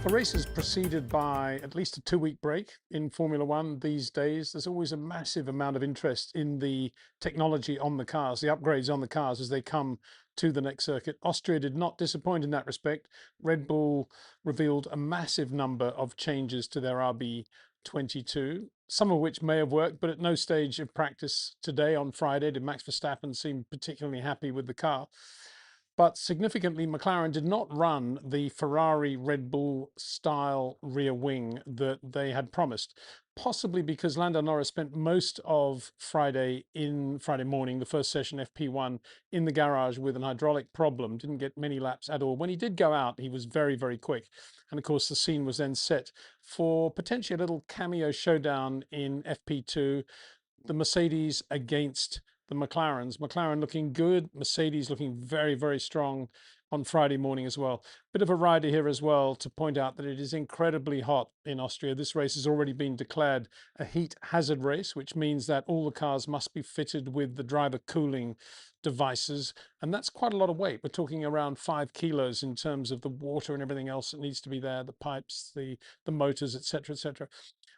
A race is preceded by at least a 2-week break in Formula One these days. There's always a massive amount of interest in the technology on the cars, the upgrades on the cars as they come to the next circuit. Austria did not disappoint in that respect. Red Bull revealed a massive number of changes to their RB22, some of which may have worked, but at no stage of practice today on Friday did Max Verstappen seem particularly happy with the car. But significantly, McLaren did not run the Ferrari Red Bull style rear wing that they had promised, possibly because Lando Norris spent most of Friday morning, the first session FP1, in the garage with an hydraulic problem, didn't get many laps at all. When he did go out, he was very, very quick. And of course, the scene was then set for potentially a little cameo showdown in FP2, the Mercedes against the McLarens. McLaren looking good, Mercedes looking very, very strong on Friday morning as well. Bit of a rider here as well to point out that it is incredibly hot in Austria. This race has already been declared a heat hazard race, which means that all the cars must be fitted with the driver cooling devices, and that's quite a lot of weight. We're talking around 5 kilos in terms of the water and everything else that needs to be there, the pipes, the motors, etc., etc.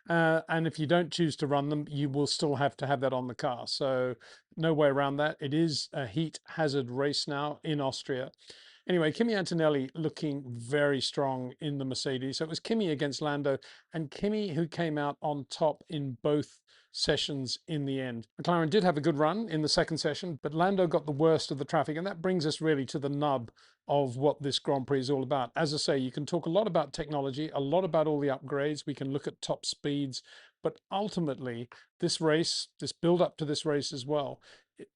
And if you don't choose to run them, you will still have to have that on the car. So no way around that. It is a heat hazard race now in Austria. Anyway, Kimi Antonelli looking very strong in the Mercedes. So it was Kimi against Lando, and Kimi who came out on top in both sessions in the end. McLaren did have a good run in the second session, but Lando got the worst of the traffic, and that brings us really to the nub of what this Grand Prix is all about. As I say, you can talk a lot about technology, a lot about all the upgrades. We can look at top speeds, but ultimately this race, this build up to this race as well,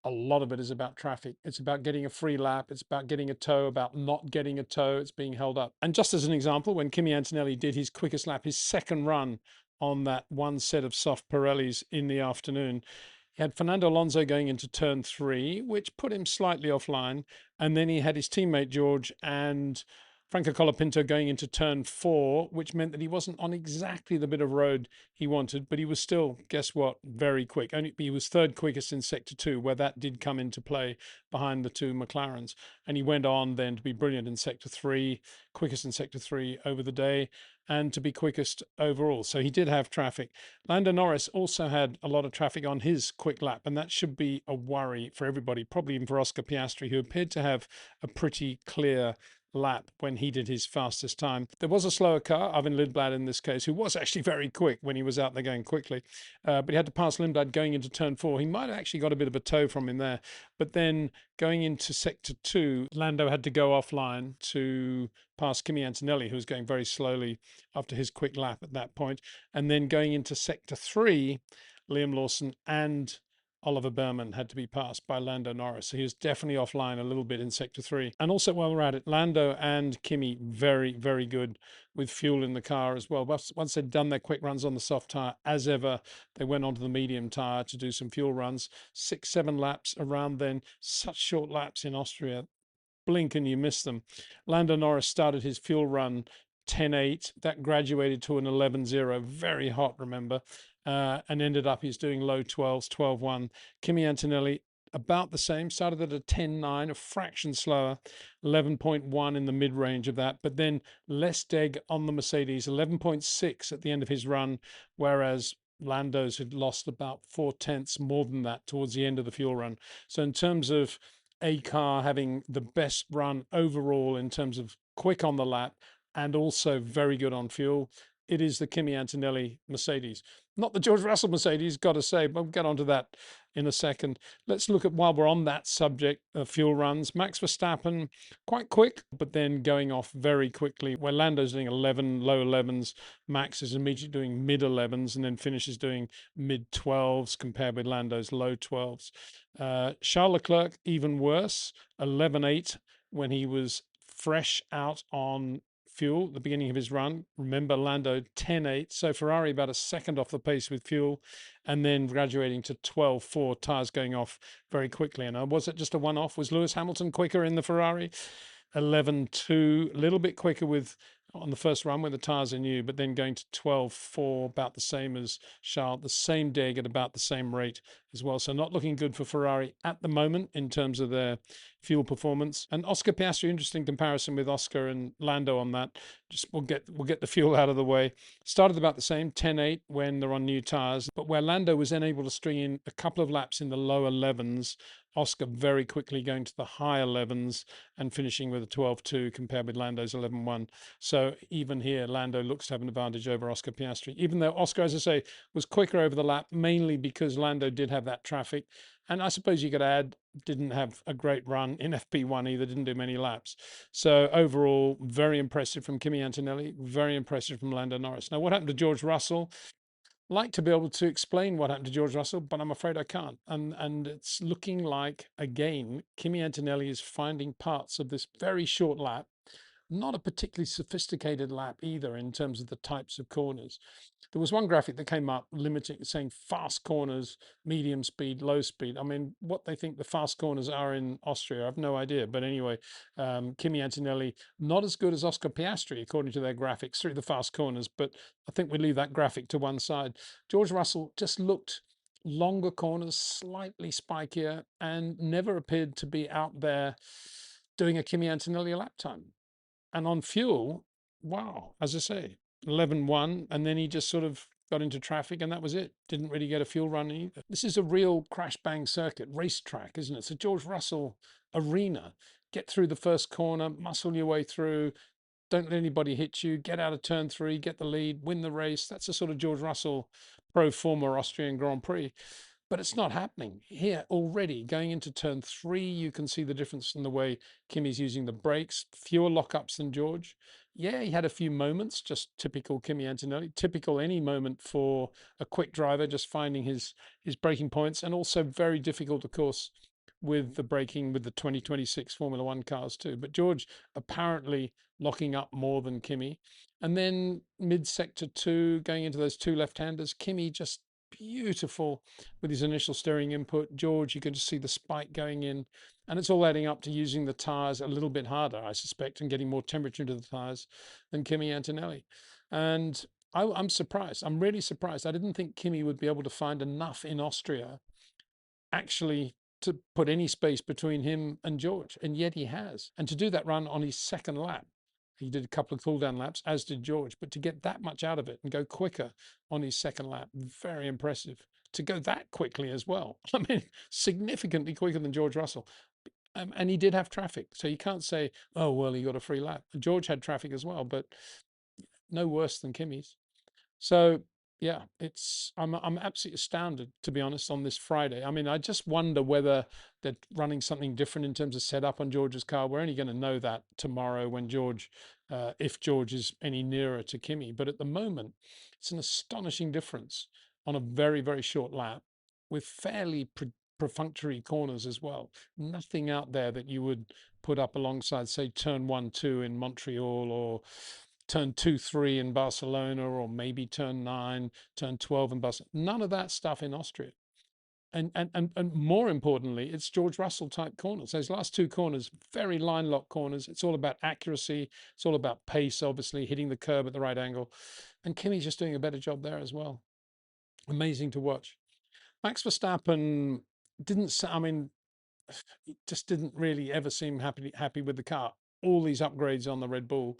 a lot of it is about traffic. It's about getting a free lap. It's about getting a tow, about not getting a tow. It's being held up. And just as an example, when Kimi Antonelli did his quickest lap, his second run on that one set of soft Pirellis in the afternoon, he had Fernando Alonso going into turn 3, which put him slightly offline. And then he had his teammate George and Franco Colapinto going into turn 4, which meant that he wasn't on exactly the bit of road he wanted, but he was still, guess what, very quick. Only he was third quickest in sector 2, where that did come into play behind the two McLarens. And he went on then to be brilliant in sector 3, quickest in sector 3 over the day, and to be quickest overall. So he did have traffic. Lando Norris also had a lot of traffic on his quick lap, and that should be a worry for everybody, probably even for Oscar Piastri, who appeared to have a pretty clear lap when he did his fastest time. There was a slower car, Arvin Lindblad in this case, who was actually very quick when he was out there going quickly, but he had to pass Lindblad going into turn 4. He might have actually got a bit of a tow from him there, but then going into sector 2, Lando had to go offline to pass Kimi Antonelli, who was going very slowly after his quick lap at that point, and then going into sector 3, Liam Lawson and Oliver Behrman had to be passed by Lando Norris. So he was definitely offline a little bit in sector 3. And also, while we're at it, Lando and Kimi, very, very good with fuel in the car as well. Once they'd done their quick runs on the soft tyre, as ever, they went onto the medium tyre to do some fuel runs. 6-7 laps around then. Such short laps in Austria. Blink and you miss them. Lando Norris started his fuel run 10.8. That graduated to an 11.0. Very hot, remember. And ended up he's doing low 12s, 12.1. Kimi Antonelli about the same, started at a 10.9, a fraction slower, 11.1 in the mid-range of that, but then less deg on the Mercedes, 11.6 at the end of his run, whereas Lando's had lost about 4/10 more than that towards the end of the fuel run. So in terms of a car having the best run overall in terms of quick on the lap and also very good on fuel, it is the Kimi Antonelli Mercedes. Not the George Russell Mercedes, got to say, but we'll get onto that in a second. Let's look at, while we're on that subject, fuel runs. Max Verstappen, quite quick, but then going off very quickly. Where Lando's doing 11, low 11s, Max is immediately doing mid 11s and then finishes doing mid 12s compared with Lando's low 12s. Charles Leclerc, even worse, 11.8 when he was fresh out on fuel at the beginning of his run. Remember, Lando 10.8, so Ferrari about a second off the pace with fuel, and then graduating to 12.4, tyres going off very quickly. And was it just a one-off? Was Lewis Hamilton quicker in the Ferrari? 11.2, a little bit quicker with on the first run when the tyres are new, but then going to 12.4, about the same as Charles, the same deg at about the same rate as well. So not looking good for Ferrari at the moment in terms of their fuel performance. And Oscar Piastri, interesting comparison with Oscar and Lando on that. Just we'll get the fuel out of the way. Started about the same, 10.8 when they're on new tires, but where Lando was then able to string in a couple of laps in the low 11s, Oscar very quickly going to the high 11s and finishing with a 12.2 compared with Lando's 11.1. So even here, Lando looks to have an advantage over Oscar Piastri, even though Oscar, as I say, was quicker over the lap, mainly because Lando did have that traffic. And I suppose you could add, didn't have a great run in FP1 either, didn't do many laps. So overall, very impressive from Kimi Antonelli, very impressive from Lando Norris. Now, what happened to George Russell? Like to be able to explain what happened to George Russell, but I'm afraid I can't. And it's looking like, again, Kimi Antonelli is finding parts of this very short lap, not a particularly sophisticated lap either in terms of the types of corners. There was one graphic that came up limiting, saying fast corners, medium speed, low speed. I mean, what they think the fast corners are in Austria, I have no idea. But anyway, Kimi Antonelli, not as good as Oscar Piastri, according to their graphics, through the fast corners. But I think we leave that graphic to one side. George Russell just looked longer corners, slightly spikier, and never appeared to be out there doing a Kimi Antonelli lap time. And on fuel, wow, as I say, 11.1, and then he just sort of got into traffic and that was it. Didn't really get a fuel run either. This is a real crash bang circuit, racetrack, isn't it? So George Russell arena. Get through the first corner, muscle your way through, don't let anybody hit you, get out of turn 3, get the lead, win the race. That's a sort of George Russell pro forma Austrian Grand Prix. But it's not happening here already. Going into turn 3, you can see the difference in the way Kimi's using the brakes, fewer lockups than George. Yeah, he had a few moments, just typical Kimi Antonelli, typical any moment for a quick driver, just finding his braking points, and also very difficult, of course, with the braking with the 2026 Formula One cars too. But George apparently locking up more than Kimi. And then mid sector 2, going into those two left-handers, Kimi just beautiful with his initial steering input. George, you can just see the spike going in, and it's all adding up to using the tires a little bit harder, I suspect, and getting more temperature into the tires than Kimi Antonelli. And I'm surprised. I'm really surprised. I didn't think Kimi would be able to find enough in Austria actually to put any space between him and George, and yet he has. And to do that run on his second lap, he did a couple of cool down laps, as did George, but to get that much out of it and go quicker on his second lap, very impressive. To go that quickly as well, I mean, significantly quicker than George Russell. And he did have traffic, so you can't say, oh, well, he got a free lap. George had traffic as well, but no worse than Kimi's. So yeah, I'm absolutely astounded, to be honest, on this Friday. I mean, I just wonder whether they're running something different in terms of setup on George's car. We're only going to know that tomorrow when George, if George is any nearer to Kimi. But at the moment, it's an astonishing difference on a very, very short lap with fairly perfunctory corners as well. Nothing out there that you would put up alongside, say, turn 1, 2 in Montreal, or turn 2, 3 in Barcelona, or maybe turn 9, turn 12 in Barcelona. None of that stuff in Austria. And more importantly, it's George Russell type corners. Those last two corners, very line lock corners. It's all about accuracy. It's all about pace, obviously, hitting the curb at the right angle. And Kimi's just doing a better job there as well. Amazing to watch. Max Verstappen didn't, I mean, he just didn't really ever seem happy with the car. All these upgrades on the Red Bull,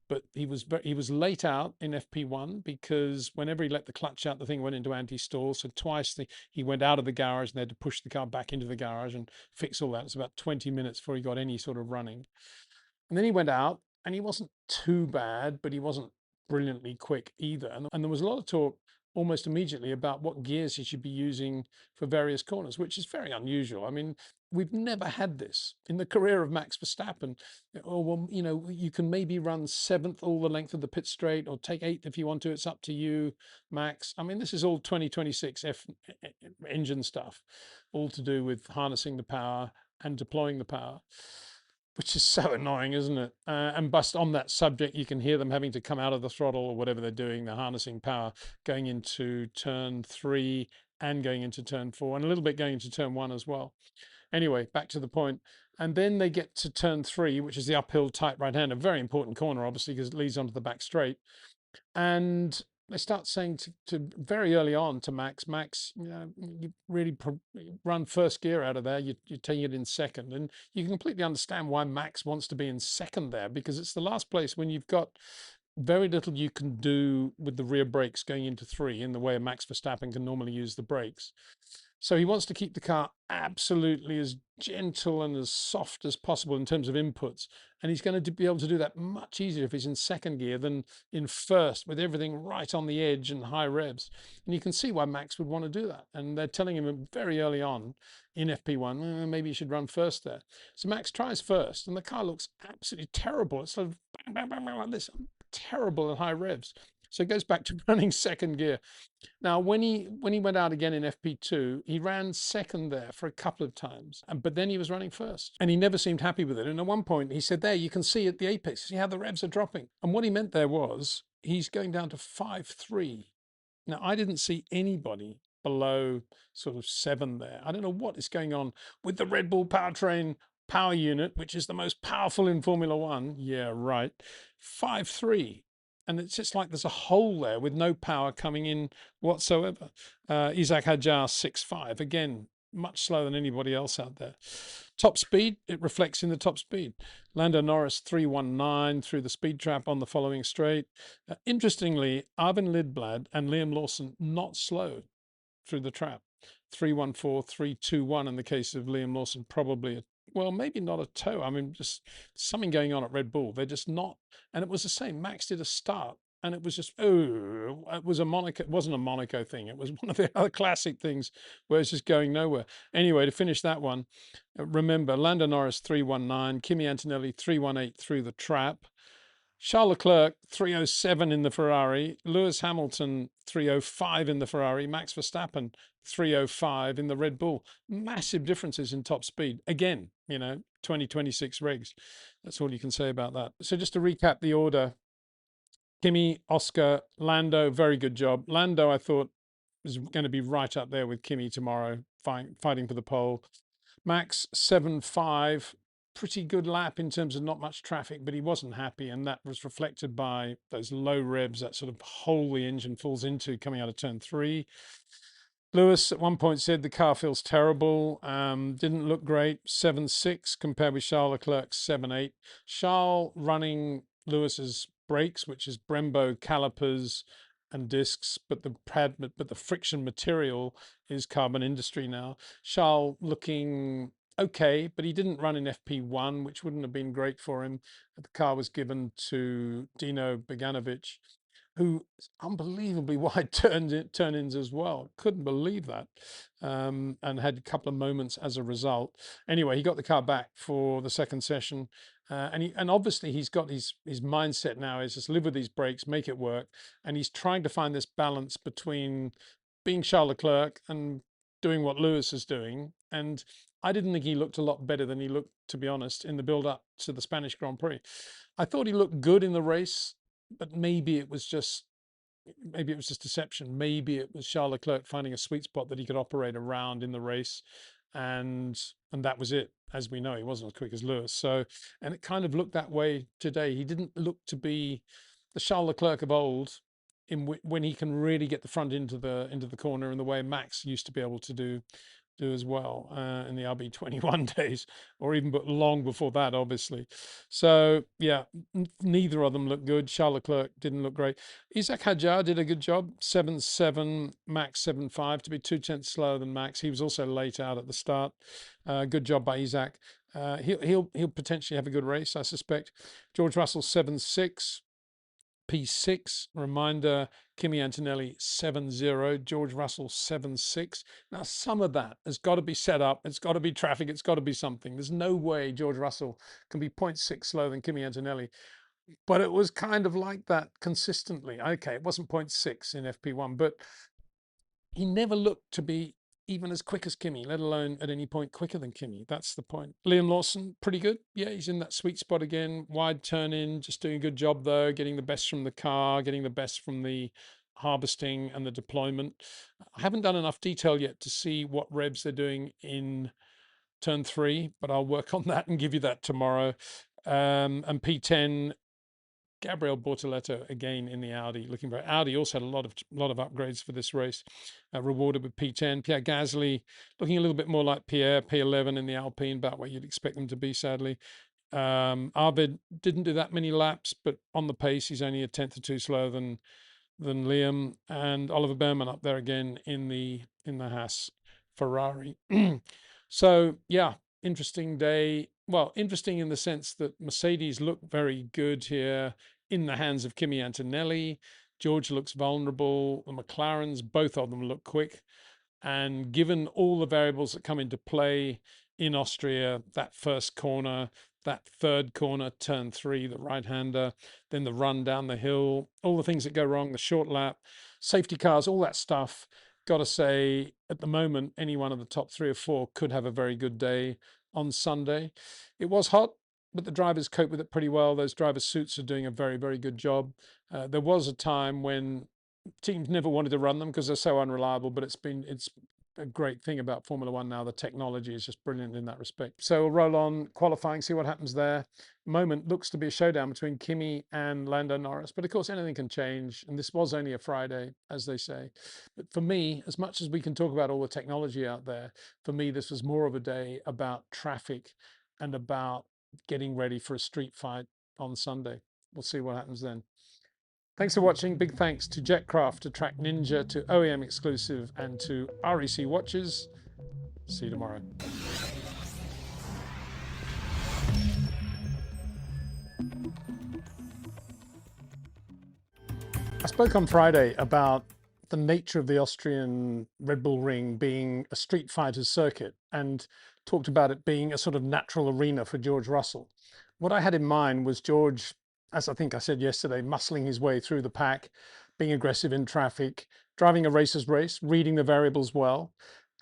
but he was late out in FP1 because whenever he let the clutch out, the thing went into anti-stall. So twice he went out of the garage and they had to push the car back into the garage and fix all that. It's about 20 minutes before he got any sort of running. And then he went out and he wasn't too bad, but he wasn't brilliantly quick either. And there was a lot of talk almost immediately about what gears he should be using for various corners, which is very unusual. I mean, we've never had this in the career of Max Verstappen. Or, well, you know, you can maybe run 7th all the length of the pit straight, or take 8th if you want to. It's up to you, Max. I mean, this is all 2026 engine stuff, all to do with harnessing the power and deploying the power, which is so annoying, isn't it? And bust on that subject, you can hear them having to come out of the throttle or whatever they're doing, the harnessing power, going into turn 3 and going into turn 4, and a little bit going into turn 1 as well. Anyway, back to the point. And then they get to turn 3, which is the uphill tight right-hander, very important corner, obviously, because it leads onto the back straight. And they start saying to very early on to Max, you really run first gear out of there. You're taking it in second, and you can completely understand why Max wants to be in second there, because it's the last place when you've got very little you can do with the rear brakes going into three in the way Max Verstappen can normally use the brakes. So he wants to keep the car absolutely as gentle and as soft as possible in terms of inputs. And he's going to be able to do that much easier if he's in second gear than in first, with everything right on the edge and high revs. And you can see why Max would want to do that. And they're telling him very early on in FP1, maybe you should run first there. So Max tries first, and the car looks absolutely terrible. It's sort of bang, bang, bang, bang, like this, terrible at high revs. So it goes back to running second gear. Now, when he went out again in FP2, he ran second there for a couple of times, but then he was running first, and he never seemed happy with it. And at one point, he said, "There, you can see at the apex, see how the revs are dropping." And what he meant there was he's going down to 5.3. Now, I didn't see anybody below sort of 7 there. I don't know what is going on with the Red Bull powertrain power unit, which is the most powerful in Formula One. Yeah, right. 5.3. And it's just like there's a hole there with no power coming in whatsoever. Isack Hadjar 6.5. Again, much slower than anybody else out there. Top speed, it reflects in the top speed. Lando Norris 3.19 through the speed trap on the following straight. Interestingly, Arvin Lidblad and Liam Lawson not slow through the trap. 3.14, 3.21 in the case of Liam Lawson, probably well, maybe not a toe. I mean, just something going on at Red Bull. They're just not. And it was the same. Max did a start, and it was just, it was a Monaco. It wasn't a Monaco thing. It was one of the other classic things where it's just going nowhere. Anyway, to finish that one, remember, Lando Norris 3.19, Kimi Antonelli 3.18 through the trap. Charles Leclerc 3.07 in the Ferrari, Lewis Hamilton 3.05 in the Ferrari, Max Verstappen 3.05 in the Red Bull. Massive differences in top speed. Again, 2026 regs. That's all you can say about that. So just to recap the order: Kimi, Oscar, Lando, very good job. Lando, I thought, was going to be right up there with Kimi tomorrow, fighting for the pole. Max 7.5, pretty good lap in terms of not much traffic, but he wasn't happy, and that was reflected by those low revs, that sort of hole the engine falls into coming out of turn 3. Lewis at one point said the car feels terrible, didn't look great, 7.6 compared with Charles Leclerc's 7.8. Charles running Lewis's brakes, which is Brembo calipers and discs, but the friction material is carbon industry now. Charles looking okay, but he didn't run in FP1, which wouldn't have been great for him. The car was given to Dino Beganovic, who unbelievably wide turn-ins as well. Couldn't believe that, and had a couple of moments as a result. Anyway, he got the car back for the second session, and obviously he's got his mindset now is just live with these brakes, make it work, and he's trying to find this balance between being Charles Leclerc and doing what Lewis is doing. And I didn't think he looked a lot better than he looked, to be honest, in the build-up to the Spanish Grand Prix. I thought he looked good in the race, but maybe it was just deception. Maybe it was Charles Leclerc finding a sweet spot that he could operate around in the race, and that was it. As we know, he wasn't as quick as Lewis. So, and it kind of looked that way today. He didn't look to be the Charles Leclerc of old, when he can really get the front into the corner in the way Max used to be able to do as well in the RB21 days, or even but long before that, obviously. So yeah, neither of them looked good. Charles Leclerc didn't look great. Isack Hadjar did a good job, 7.7, Max 7.5, to be 2/10 slower than Max. He was also late out at the start. Good job by Isack. He'll potentially have a good race, I suspect. George Russell 7.6. P6, reminder, Kimi Antonelli 7.0, George Russell 7.6. Now, some of that has got to be set up. It's got to be traffic. It's got to be something. There's no way George Russell can be 0.6 slower than Kimi Antonelli. But it was kind of like that consistently. Okay, it wasn't 0.6 in FP1, but he never looked to be even as quick as Kimi, let alone at any point quicker than Kimi. That's the point. Liam Lawson, pretty good. Yeah, he's in that sweet spot again. Wide turn in, just doing a good job though, getting the best from the car, getting the best from the harvesting and the deployment. I haven't done enough detail yet to see what revs they're doing in turn 3, but I'll work on that and give you that tomorrow. And P10, Gabriel Bortoleto again in the Audi, looking very. Audi also had a lot of upgrades for this race, rewarded with P10. Pierre Gasly looking a little bit more like Pierre, P11 in the Alpine, about where you'd expect them to be, sadly. Arvid didn't do that many laps, but on the pace, he's only a tenth or two slower than Liam, and Oliver Behrman up there again in the Haas Ferrari. So yeah, interesting day. Well, interesting in the sense that Mercedes look very good here in the hands of Kimi Antonelli. George looks vulnerable. The McLarens, both of them look quick. And given all the variables that come into play in Austria, that first corner, that third corner, turn 3, the right-hander, then the run down the hill, all the things that go wrong, the short lap, safety cars, all that stuff, got to say, at the moment, any one of the top 3 or 4 could have a very good day on Sunday. It was hot, but the drivers cope with it pretty well. Those driver suits are doing a very, very good job. There was a time when teams never wanted to run them because they're so unreliable, but it's a great thing about Formula One now. The technology is just brilliant in that respect. So we'll roll on qualifying, see what happens there. Moment looks to be a showdown between Kimi and Lando Norris, but of course anything can change. And this was only a Friday, as they say. But for me, as much as we can talk about all the technology out there, for me, this was more of a day about traffic and about getting ready for a street fight on Sunday. We'll see what happens then. Thanks for watching. Big thanks to Jetcraft, to Track Ninja, to OEM Exclusive, and to REC Watches. See you tomorrow. I spoke on Friday about the nature of the Austrian Red Bull Ring being a street fighter's circuit, and talked about it being a sort of natural arena for George Russell. What I had in mind was George, as I think I said yesterday, muscling his way through the pack, being aggressive in traffic, driving a racer's race, reading the variables well,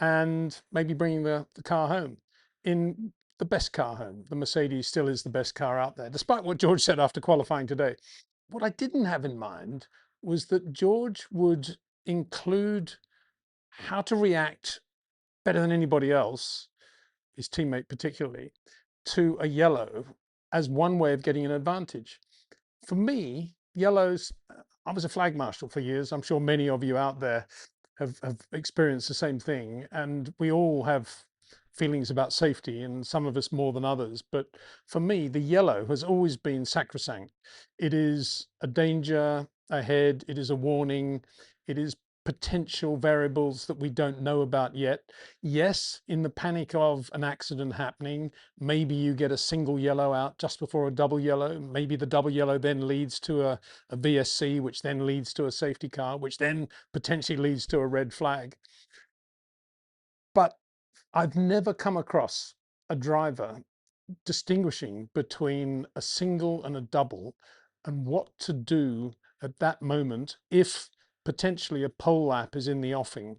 and maybe bringing the car home in the best car home. The Mercedes still is the best car out there, despite what George said after qualifying today. What I didn't have in mind was that George would include how to react better than anybody else, his teammate particularly, to a yellow as one way of getting an advantage. For me, yellows, I was a flag marshal for years. I'm sure many of you out there have experienced the same thing. And we all have feelings about safety, and some of us more than others. But for me, the yellow has always been sacrosanct. It is a danger ahead. It is a warning. It is potential variables that we don't know about yet. Yes, in the panic of an accident happening, maybe you get a single yellow out just before a double yellow. Maybe the double yellow then leads to a VSC, which then leads to a safety car, which then potentially leads to a red flag. But I've never come across a driver distinguishing between a single and a double and what to do at that moment if potentially a pole lap is in the offing.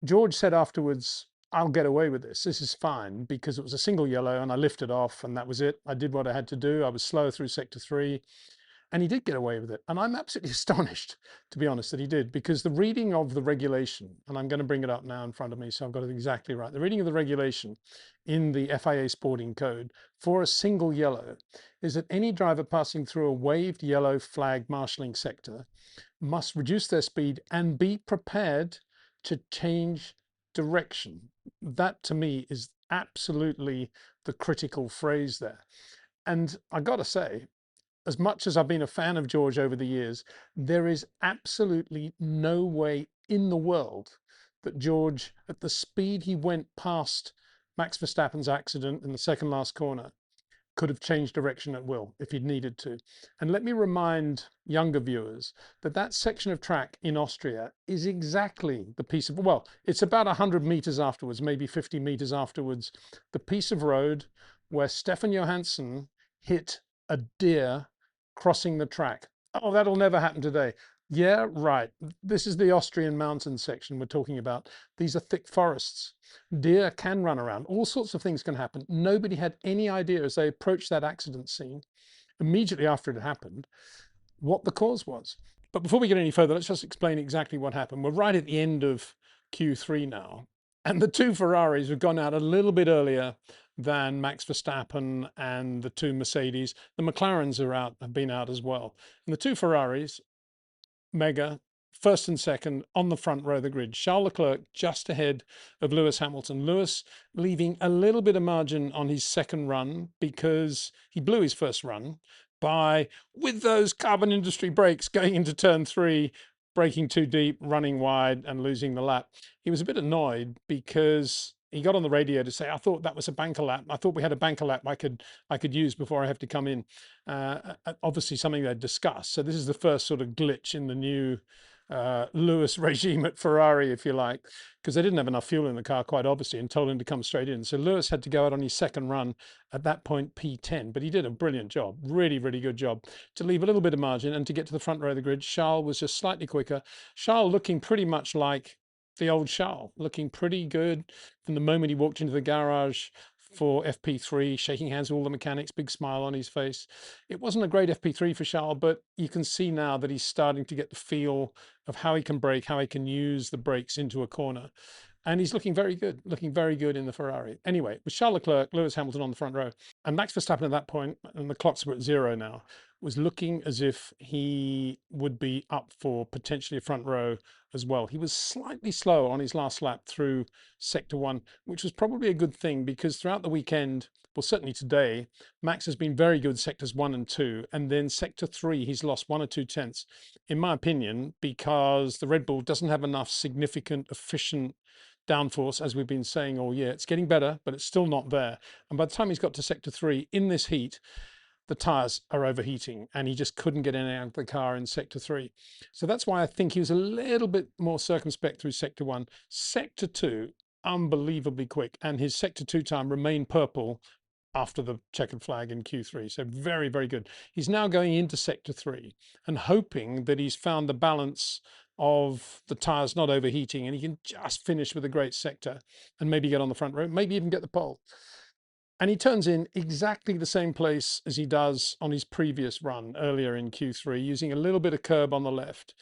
George said afterwards, I'll get away with this. This is fine because it was a single yellow and I lifted off and that was it. I did what I had to do. I was slow through sector 3. And he did get away with it. And I'm absolutely astonished, to be honest, that he did, because the reading of the regulation, and I'm going to bring it up now in front of me, so I've got it exactly right. The reading of the regulation in the FIA Sporting Code for a single yellow is that any driver passing through a waved yellow flag marshalling sector must reduce their speed and be prepared to change direction. That to me is absolutely the critical phrase there. And I got to say, as much as I've been a fan of George over the years, there is absolutely no way in the world that George, at the speed he went past Max Verstappen's accident in the second last corner, could have changed direction at will if he'd needed to. And let me remind younger viewers that that section of track in Austria is exactly the piece of, well, it's about 100 meters afterwards, maybe 50 meters afterwards, the piece of road where Stefan Johansson hit a deer crossing the track. Oh, that'll never happen today. Yeah, right. This is the Austrian mountain section we're talking about. These are thick forests. Deer can run around. All sorts of things can happen. Nobody had any idea as they approached that accident scene, immediately after it happened, what the cause was. But before we get any further, let's just explain exactly what happened. We're right at the end of Q3 now, and the two Ferraris have gone out a little bit earlier than Max Verstappen and the two Mercedes. The McLarens are out, have been out as well. And the two Ferraris, mega, first and second on the front row of the grid. Charles Leclerc just ahead of Lewis Hamilton. Lewis leaving a little bit of margin on his second run because he blew his first run by, with those carbon industry brakes, going into turn 3, braking too deep, running wide and losing the lap. He was a bit annoyed because he got on the radio to say, I thought that was a banker lap. I thought we had a banker lap I could use before I have to come in. Obviously something they'd discussed. So this is the first sort of glitch in the new Lewis regime at Ferrari, if you like, because they didn't have enough fuel in the car, quite obviously, and told him to come straight in. So Lewis had to go out on his second run, at that point P10, but he did a brilliant job, really, really good job to leave a little bit of margin and to get to the front row of the grid. Charles was just slightly quicker. Charles looking pretty much like the old Charles, looking pretty good from the moment he walked into the garage for FP3, shaking hands with all the mechanics, big smile on his face. It wasn't a great FP3 for Charles, but you can see now that he's starting to get the feel of how he can brake, how he can use the brakes into a corner. And he's looking very good in the Ferrari. Anyway, with Charles Leclerc, Lewis Hamilton on the front row, and Max Verstappen at that point, and the clocks were at 0 now, was looking as if he would be up for potentially a front row as well. He was slightly slow on his last lap through sector 1, which was probably a good thing because throughout the weekend, well, certainly today, Max has been very good sectors 1 and 2, and then sector 3, he's lost 1 or 2 tenths, in my opinion, because the Red Bull doesn't have enough significant, efficient downforce, as we've been saying all year. It's getting better, but it's still not there. And by the time he's got to sector 3 in this heat, the tires are overheating and he just couldn't get in and out of the car in sector 3. So that's why I think he was a little bit more circumspect through sector 1. Sector 2, unbelievably quick, and his sector 2 time remained purple after the checkered flag in Q3. So very, very good. He's now going into sector 3 and hoping that he's found the balance of the tires not overheating and he can just finish with a great sector and maybe get on the front row, maybe even get the pole. And he turns in exactly the same place as he does on his previous run earlier in Q3, using a little bit of curb on the left.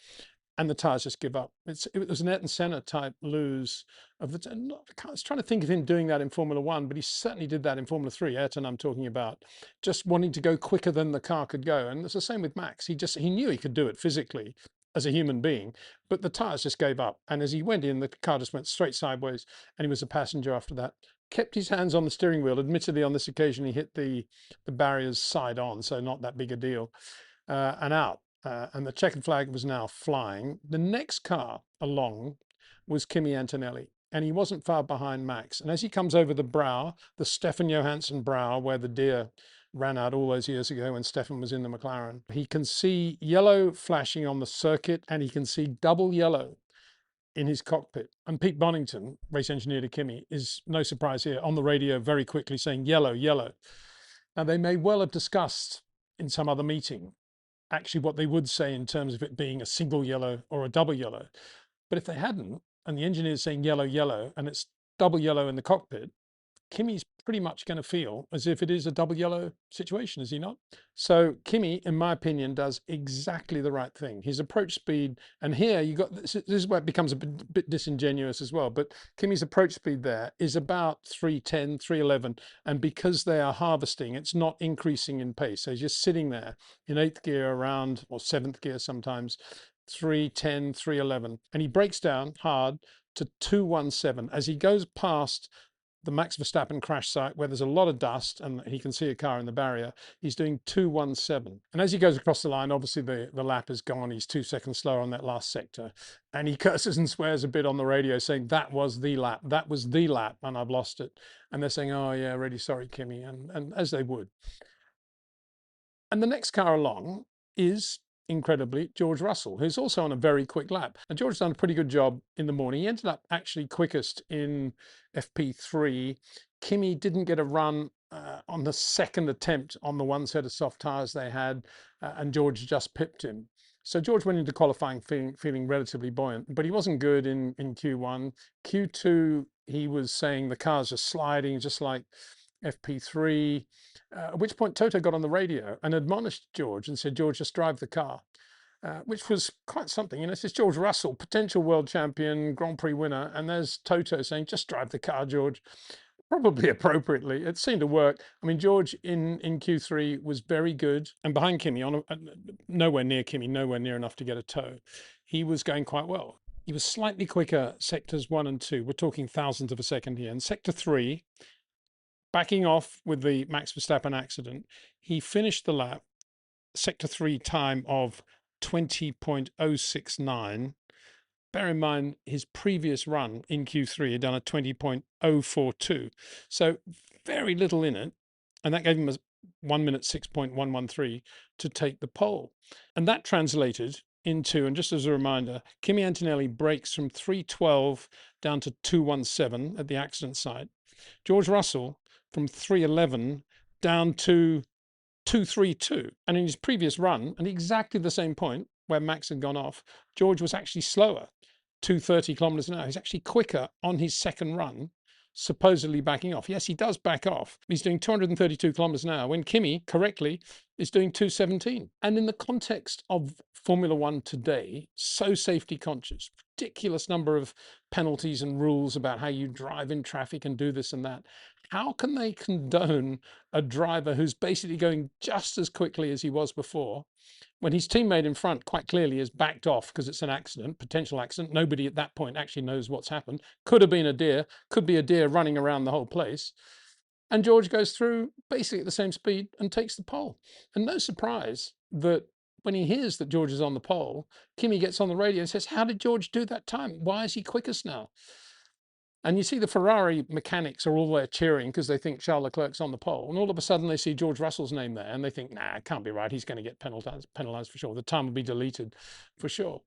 And the tires just give up. It was an Ayrton Senna type lose of the. I was trying to think of him doing that in Formula One, but he certainly did that in Formula 3. Ayrton, I'm talking about, just wanting to go quicker than the car could go. And it's the same with Max. He knew he could do it physically as a human being, but the tires just gave up. And as he went in, the car just went straight sideways, and he was a passenger after that. Kept his hands on the steering wheel. Admittedly, on this occasion, he hit the barriers side on, so not that big a deal, and out. And the checkered flag was now flying. The next car along was Kimi Antonelli, and he wasn't far behind Max. And as he comes over the brow, the Stefan Johansson brow, where the deer ran out all those years ago when Stefan was in the McLaren, he can see yellow flashing on the circuit, and he can see double yellow in his cockpit. And Pete Bonington, race engineer to Kimi, is no surprise here, on the radio very quickly saying yellow, yellow. Now, they may well have discussed in some other meeting actually what they would say in terms of it being a single yellow or a double yellow. But if they hadn't, and the engineer is saying yellow, yellow, and it's double yellow in the cockpit, Kimi's pretty much going to feel as if it is a double yellow situation, is he not? So Kimi, in my opinion, does exactly the right thing. His approach speed, and here you got, this is where it becomes a bit disingenuous as well, but Kimi's approach speed there is about 310, 311. And because they are harvesting, it's not increasing in pace. So he's just sitting there in 8th gear around, or 7th gear sometimes, 310, 311. And he breaks down hard to 217 as he goes past the Max Verstappen crash site where there's a lot of dust and he can see a car in the barrier. He's doing 217. And as he goes across the line, obviously the lap is gone. He's 2 seconds slower on that last sector. And he curses and swears a bit on the radio saying, that was the lap, and I've lost it. And they're saying, oh yeah, really sorry, Kimi. And as they would. And the next car along is, incredibly, George Russell, who's also on a very quick lap. And George's done a pretty good job in the morning. He ended up actually quickest in FP3. Kimi didn't get a run on the second attempt on the one set of soft tyres they had, and George just pipped him. So George went into qualifying feeling relatively buoyant, but he wasn't good in Q1. Q2, he was saying the cars are sliding just like FP3, at which point Toto got on the radio and admonished George and said, George, just drive the car, which was quite something. You know, this is George Russell, potential world champion, Grand Prix winner, and there's Toto saying, just drive the car, George. Probably appropriately. It seemed to work. I mean, George in Q3 was very good, and behind Kimi, nowhere near Kimi, nowhere near enough to get a toe. He was going quite well. He was slightly quicker sectors 1 and 2. We're talking thousandths of a second here. And sector 3, backing off with the Max Verstappen accident, he finished the lap, sector 3 time of 20.069. Bear in mind his previous run in Q3 had done a 20.042. So very little in it. And that gave him a 1 minute 6.113 to take the pole. And that translated into, and just as a reminder, Kimi Antonelli breaks from 312 down to 217 at the accident site. George Russell from 311 down to 232. And in his previous run, at exactly the same point where Max had gone off, George was actually slower, 230 kilometers an hour. He's actually quicker on his second run, supposedly backing off. Yes, he does back off. He's doing 232 kilometers an hour when Kimi, correctly, is doing 217. And in the context of Formula One today, so safety conscious, ridiculous number of penalties and rules about how you drive in traffic and do this and that. How can they condone a driver who's basically going just as quickly as he was before, when his teammate in front quite clearly is backed off because it's an accident, potential accident? Nobody at that point actually knows what's happened. Could have been a deer, could be a deer running around the whole place. And George goes through basically at the same speed and takes the pole. And no surprise that when he hears that George is on the pole, Kimi gets on the radio and says, how did George do that time? Why is he quickest now? And you see the Ferrari mechanics are all there cheering because they think Charles Leclerc's on the pole. And all of a sudden they see George Russell's name there and they think, nah, it can't be right. He's going to get penalized for sure. The time will be deleted for sure.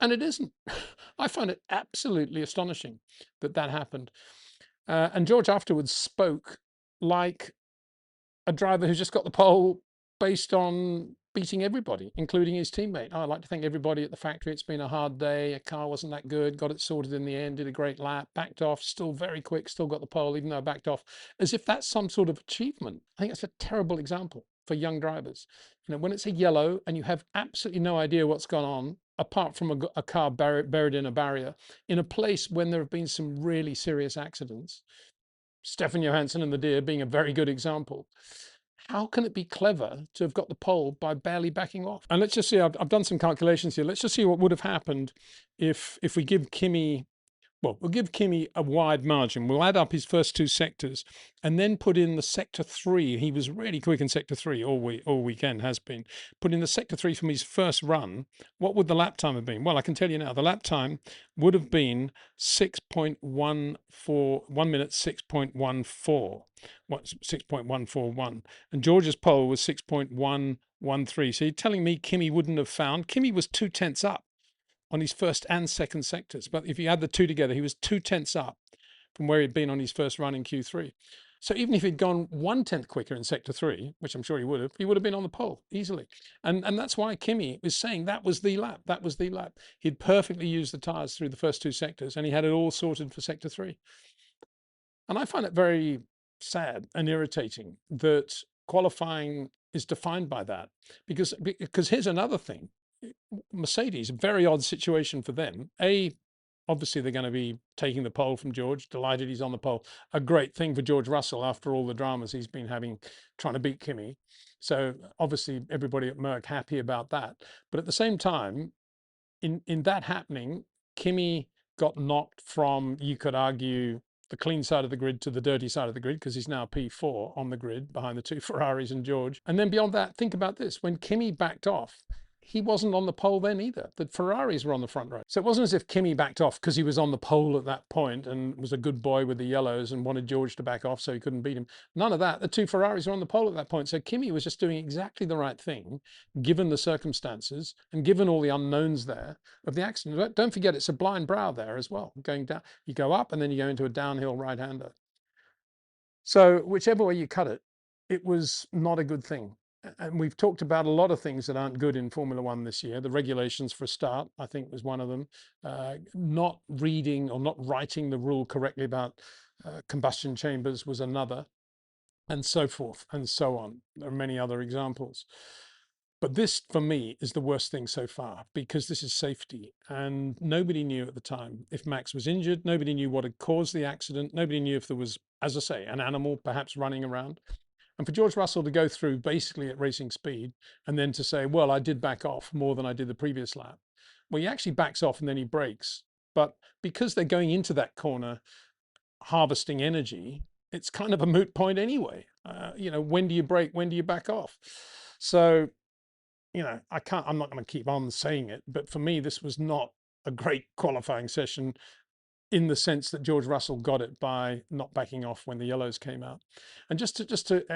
And it isn't. I find it absolutely astonishing that that happened. And George afterwards spoke like a driver who's just got the pole based on beating everybody, including his teammate. Oh, I'd like to thank everybody at the factory. It's been a hard day. A car wasn't that good. Got it sorted in the end. Did a great lap. Backed off. Still very quick. Still got the pole, even though I backed off. As if that's some sort of achievement. I think that's a terrible example for young drivers. You know, when it's a yellow and you have absolutely no idea what's gone on, apart from a car buried in a barrier, in a place when there have been some really serious accidents, Stefan Johansson and the deer being a very good example. How can it be clever to have got the pole by barely backing off? And let's just see, I've done some calculations here. Let's just see what would have happened if we give Kimi, well, we'll give Kimi a wide margin. We'll add up his first two sectors and then put in the sector 3. He was really quick in sector 3 all weekend has been. Put in the sector 3 from his first run. What would the lap time have been? Well, I can tell you now, the lap time would have been 6.14, 1 minute 6.14, 6.141. And George's pole was 6.113. So you're telling me Kimi wouldn't have found? Kimi was 2/10 up on his first and second sectors. But if you add the two together, he was 2/10 up from where he'd been on his first run in Q3. So even if he'd gone 1/10 quicker in sector 3, which I'm sure he would have been on the pole easily. And that's why Kimi was saying that was the lap. That was the lap. He'd perfectly used the tyres through the first two sectors and he had it all sorted for sector 3. And I find it very sad and irritating that qualifying is defined by that, because here's another thing. Mercedes, a very odd situation for them. Obviously they're going to be taking the pole from George. Delighted he's on the pole. A great thing for George Russell after all the dramas he's been having trying to beat Kimi. So obviously everybody at Merck happy about that. But at the same time, in that happening, Kimi got knocked from, you could argue, the clean side of the grid to the dirty side of the grid, because he's now P4 on the grid behind the two Ferraris and George. And then beyond that, think about this. When Kimi backed off, he wasn't on the pole then either. The Ferraris were on the front row. So it wasn't as if Kimi backed off because he was on the pole at that point and was a good boy with the yellows and wanted George to back off so he couldn't beat him. None of that. The two Ferraris were on the pole at that point. So Kimi was just doing exactly the right thing, given the circumstances and given all the unknowns there of the accident. But don't forget, it's a blind brow there as well. Going down, you go up and then you go into a downhill right-hander. So whichever way you cut it, it was not a good thing. And we've talked about a lot of things that aren't good in Formula One this year. The regulations, for a start, I think, was one of them. Not reading or not writing the rule correctly about combustion chambers was another, and so forth and so on. There are many other examples. But this, for me, is the worst thing so far because this is safety. And nobody knew at the time if Max was injured. Nobody knew what had caused the accident. Nobody knew if there was, as I say, an animal perhaps running around. And for George Russell to go through basically at racing speed and then to say, well, I did back off more than I did the previous lap. Well, he actually backs off and then he brakes. But because they're going into that corner harvesting energy, it's kind of a moot point anyway. When do you brake? When do you back off? So, I'm not going to keep on saying it, but for me, this was not a great qualifying session in the sense that George Russell got it by not backing off when the yellows came out. And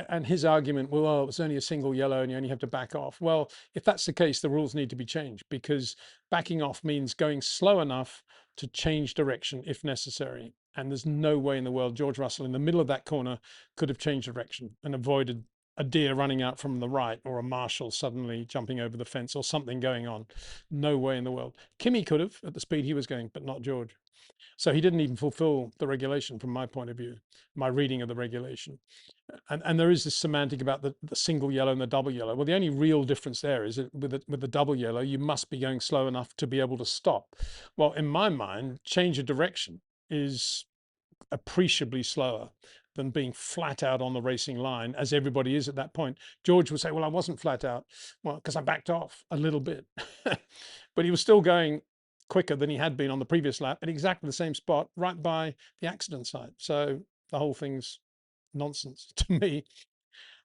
and his argument, well, oh, it was only a single yellow and you only have to back off. Well, if that's the case, the rules need to be changed because backing off means going slow enough to change direction if necessary. And there's no way in the world George Russell in the middle of that corner could have changed direction and avoided a deer running out from the right or a marshal suddenly jumping over the fence or something going on. No way in the world. Kimi could have at the speed he was going, but not George. So he didn't even fulfill the regulation from my point of view, my reading of the regulation. And there is this semantic about the single yellow and the double yellow. Well, the only real difference there is that with the double yellow, you must be going slow enough to be able to stop. Well, in my mind, change of direction is appreciably slower than being flat out on the racing line as everybody is at that point. George would say, well, I wasn't flat out. Well, because I backed off a little bit. But he was still going quicker than he had been on the previous lap at exactly the same spot right by the accident site. So the whole thing's nonsense to me.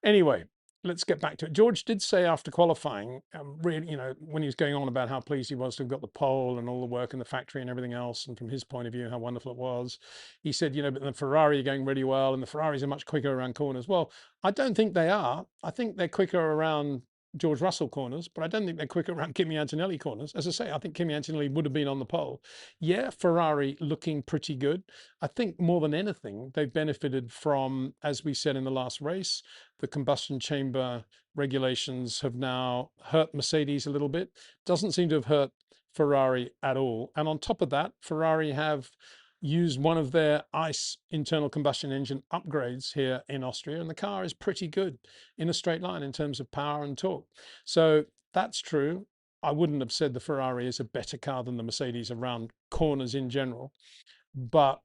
Anyway, let's get back to it. George did say after qualifying, really, when he was going on about how pleased he was to have got the pole and all the work in the factory and everything else, and from his point of view, how wonderful it was. He said, but the Ferrari are going really well, and the Ferraris are much quicker around corners. Well, I don't think they are. I think they're quicker around George Russell corners, but I don't think they're quicker around Kimi Antonelli corners. As I say, I think Kimi Antonelli would have been on the pole. Yeah, Ferrari looking pretty good. I think more than anything, they've benefited from, as we said in the last race, the combustion chamber regulations have now hurt Mercedes a little bit. Doesn't seem to have hurt Ferrari at all. And on top of that, Ferrari have used one of their ICE internal combustion engine upgrades here in Austria, and the car is pretty good in a straight line in terms of power and torque. So that's true. I wouldn't have said the Ferrari is a better car than the Mercedes around corners in general, but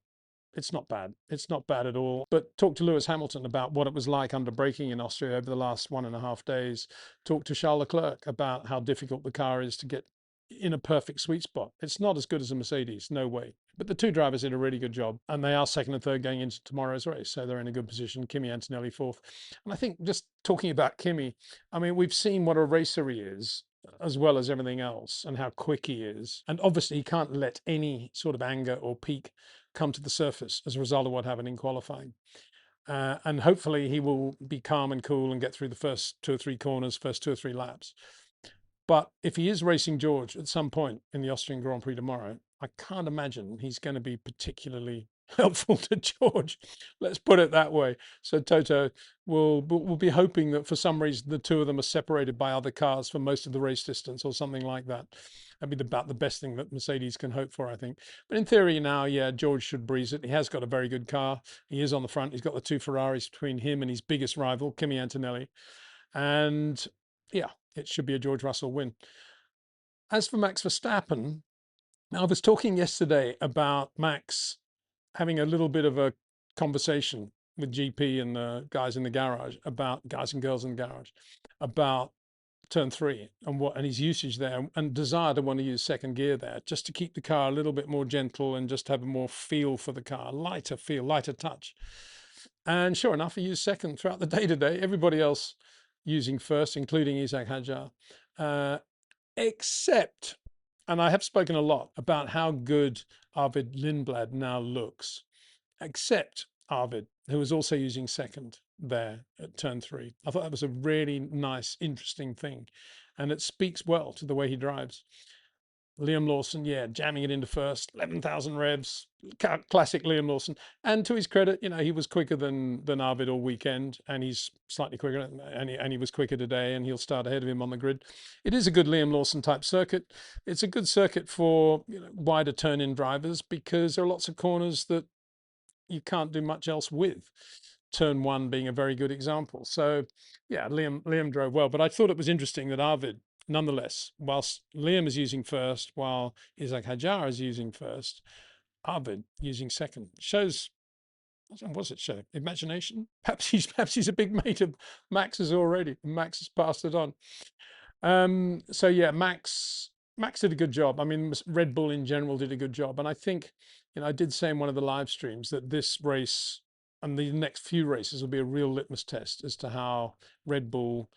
it's not bad. It's not bad at all. But talk to Lewis Hamilton about what it was like under braking in Austria over the last 1.5 days. Talk to Charles Leclerc about how difficult the car is to get in a perfect sweet spot. It's not as good as a Mercedes, no way. But the two drivers did a really good job, and they are second and third going into tomorrow's race, so they're in a good position. Kimi Antonelli fourth. And I think just talking about Kimi, I mean, we've seen what a racer he is, as well as everything else, and how quick he is. And obviously, he can't let any sort of anger or peak come to the surface as a result of what happened in qualifying. And hopefully he will be calm and cool and get through the first 2 or 3 corners, first 2 or 3 laps. But if he is racing George at some point in the Austrian Grand Prix tomorrow, I can't imagine he's going to be particularly helpful to George. Let's put it that way. So Toto will be hoping that for some reason the two of them are separated by other cars for most of the race distance or something like that. That'd be about the best thing that Mercedes can hope for, I think. But in theory now, yeah, George should breeze it. He has got a very good car. He is on the front. He's got the 2 Ferraris between him and his biggest rival, Kimi Antonelli. And yeah, it should be a George Russell win. As for Max Verstappen, I was talking yesterday about Max having a little bit of a conversation with GP and the guys in the garage about guys and girls in the garage about turn 3 and his usage there, and desire to want to use second gear there just to keep the car a little bit more gentle and just have a more feel for the car, lighter feel, lighter touch. And sure enough, he used second throughout the day today. Everybody else using first, including Isack Hadjar, except, and I have spoken a lot about how good Arvid Lindblad now looks, except Arvid, who was also using second there at turn 3. I thought that was a really nice, interesting thing. And it speaks well to the way he drives. Liam Lawson, yeah, jamming it into first, 11,000 revs, classic Liam Lawson. And to his credit, he was quicker than Arvid all weekend, and he's slightly quicker, and he was quicker today, and he'll start ahead of him on the grid. It is a good Liam Lawson type circuit. It's a good circuit for wider turn-in drivers because there are lots of corners that you can't do much else with. turn one being a very good example. So yeah, Liam drove well, but I thought it was interesting that Arvid, nonetheless, whilst Liam is using first, while Isack Hadjar is using first, Arvid using second shows. What's it show? Imagination? Perhaps he's a big mate of Max's already. Max has passed it on. So yeah, Max did a good job. I mean, Red Bull in general did a good job, and I think, I did say in one of the live streams that this race and the next few races will be a real litmus test as to how Red Bull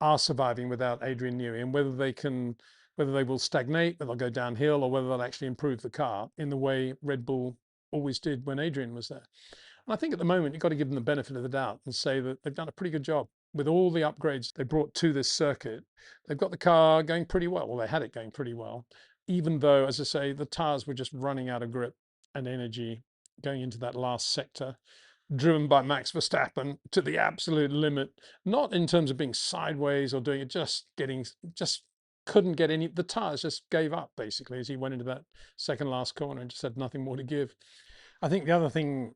are surviving without Adrian Newey, and whether they will stagnate, whether they'll go downhill, or whether they'll actually improve the car in the way Red Bull always did when Adrian was there. And I think at the moment, you've got to give them the benefit of the doubt and say that they've done a pretty good job with all the upgrades they brought to this circuit. They've got the car going pretty well. Well, they had it going pretty well, even though, as I say, the tires were just running out of grip and energy going into that last sector, driven by Max Verstappen to the absolute limit, not in terms of being sideways or doing it, just couldn't get any, the tires just gave up basically as he went into that second last corner and just had nothing more to give. I think the other thing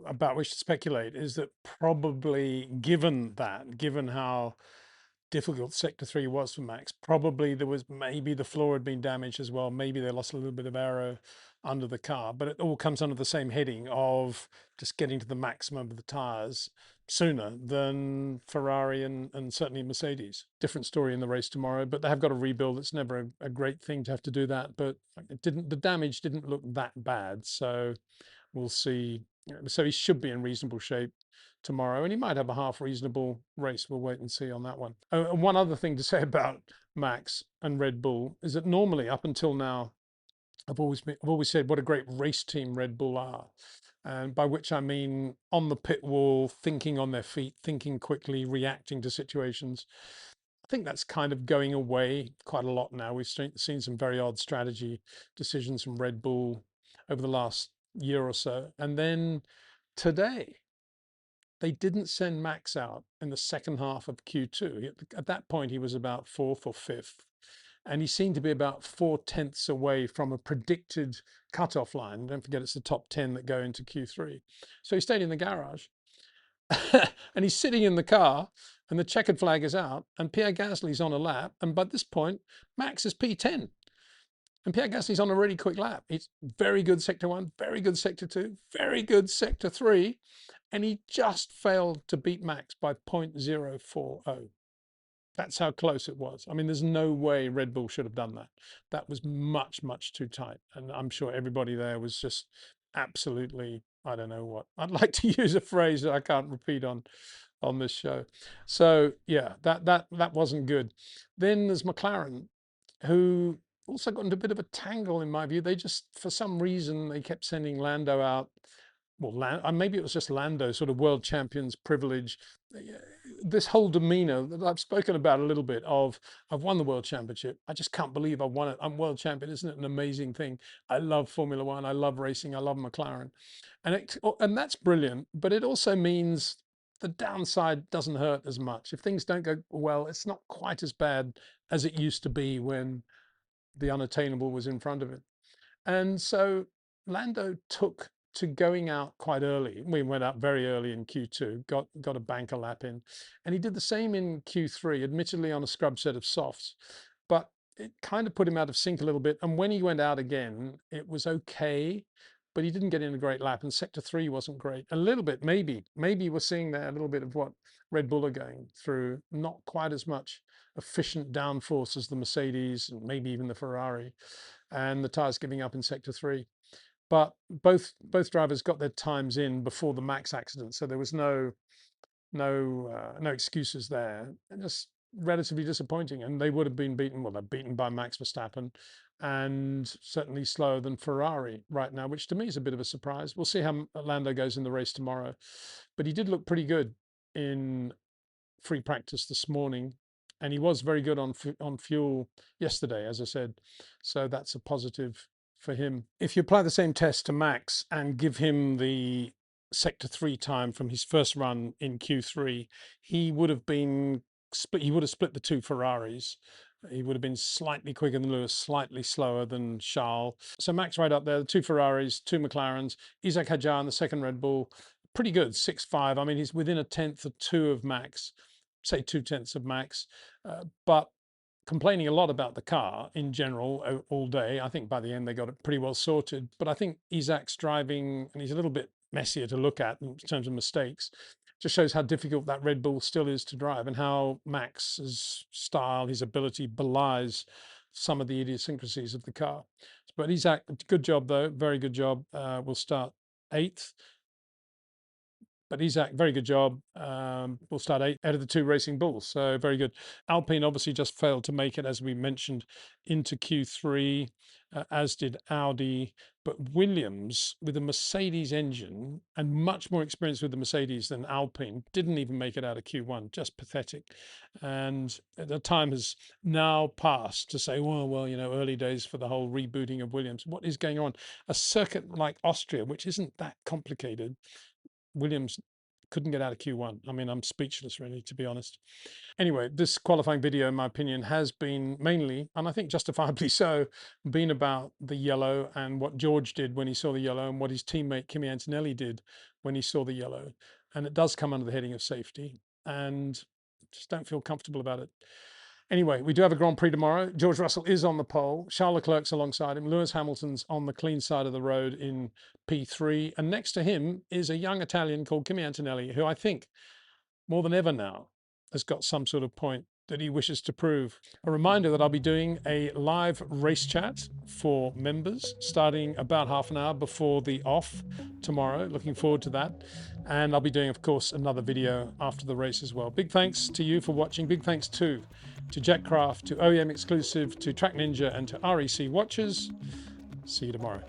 about which to speculate is that probably given how difficult sector 3 was for Max, probably there was, maybe the floor had been damaged as well, maybe they lost a little bit of aero under the car, but it all comes under the same heading of just getting to the maximum of the tires sooner than Ferrari and certainly Mercedes. Different story in the race tomorrow, but they have got a rebuild. It's never a great thing to have to do that, but the damage didn't look that bad, so we'll see. So he should be in reasonable shape tomorrow, and he might have a half reasonable race. We'll wait and see on that one. And one other thing to say about Max and Red Bull is that normally, up until now, I've always said what a great race team Red Bull are, and by which I mean on the pit wall, thinking on their feet, thinking quickly, reacting to situations. I think that's kind of going away quite a lot now. We've seen some very odd strategy decisions from Red Bull over the last year or so. And then today, they didn't send Max out in the second half of Q2. At that point, he was about fourth or fifth. And he seemed to be about 4/10ths away from a predicted cutoff line. Don't forget, it's the top 10 that go into Q3. So he stayed in the garage. And he's sitting in the car, and the checkered flag is out, and Pierre Gasly's on a lap. And by this point, Max is P10. And Pierre Gasly's on a really quick lap. It's very good sector 1, very good sector 2, very good sector 3. And he just failed to beat Max by 0.040. That's how close it was. I mean, there's no way Red Bull should have done that. That was much, much too tight. And I'm sure everybody there was just absolutely, I don't know what. I'd like to use a phrase that I can't repeat on this show. So yeah, that wasn't good. Then there's McLaren, who also got into a bit of a tangle in my view. They just, for some reason, they kept sending Lando out. Well, maybe it was just Lando, sort of world champions privilege. This whole demeanor that I've spoken about a little bit of, I've won the world championship. I just can't believe I won it. I'm world champion. Isn't it an amazing thing? I love Formula One. I love racing. I love McLaren. And that's brilliant. But it also means the downside doesn't hurt as much. If things don't go well, it's not quite as bad as it used to be when the unattainable was in front of him. And so Lando took to going out quite early. We went out very early in Q2, got a banker lap in, and he did the same in Q3, admittedly on a scrub set of softs, but it kind of put him out of sync a little bit. And when he went out again, it was okay, but he didn't get in a great lap, and sector 3 wasn't great. A little bit, maybe we're seeing there a little bit of what Red Bull are going through, not quite as much efficient downforce as the Mercedes and maybe even the Ferrari, and the tires giving up in sector 3. But both drivers got their times in before the Max accident, so there was no excuses there. Just relatively disappointing, and they would have been beaten. Well, they're beaten by Max Verstappen, and certainly slower than Ferrari right now, which to me is a bit of a surprise. We'll see how Lando goes in the race tomorrow, but he did look pretty good in free practice this morning, and he was very good on fuel yesterday, as I said. So that's a positive for him. If you apply the same test to Max and give him the sector 3 time from his first run in Q3, he would have been split. He would have split the two Ferraris. He would have been slightly quicker than Lewis, slightly slower than Charles. So Max right up there, the two Ferraris, two McLarens, Isack Hadjar in the second Red Bull, pretty good, 6.5. I mean, he's within a tenth or two of Max, say 2/10 of Max, but complaining a lot about the car in general all day. I think by the end they got it pretty well sorted. But I think Isack's driving, and he's a little bit messier to look at in terms of mistakes. Just shows how difficult that Red Bull still is to drive, and how Max's style, his ability, belies some of the idiosyncrasies of the car. But Isack, good job though, very good job. We'll start 8th. But Isack, very good job. We'll start 8 out of the 2 Racing Bulls, so very good. Alpine obviously just failed to make it, as we mentioned, into Q3, as did Audi. But Williams, with a Mercedes engine and much more experience with the Mercedes than Alpine, didn't even make it out of Q1. Just pathetic. And the time has now passed to say, well, you know, early days for the whole rebooting of Williams. What is going on? A circuit like Austria, which isn't that complicated, Williams couldn't get out of Q1. I mean, I'm speechless, really, to be honest. Anyway, this qualifying video, in my opinion, has been mainly, and I think justifiably so, been about the yellow and what George did when he saw the yellow, and what his teammate Kimi Antonelli did when he saw the yellow. And it does come under the heading of safety, and just don't feel comfortable about it. Anyway, we do have a Grand Prix tomorrow. George Russell is on the pole. Charles Leclerc's alongside him. Lewis Hamilton's on the clean side of the road in P3. And next to him is a young Italian called Kimi Antonelli, who I think more than ever now has got some sort of point that he wishes to prove. A reminder that I'll be doing a live race chat for members starting about half an hour before the off tomorrow. Looking forward to that. And I'll be doing, of course, another video after the race as well. Big thanks to you for watching. Big thanks to Jack Craft, to OEM Exclusive, to Track Ninja, and to REC Watchers. See you tomorrow.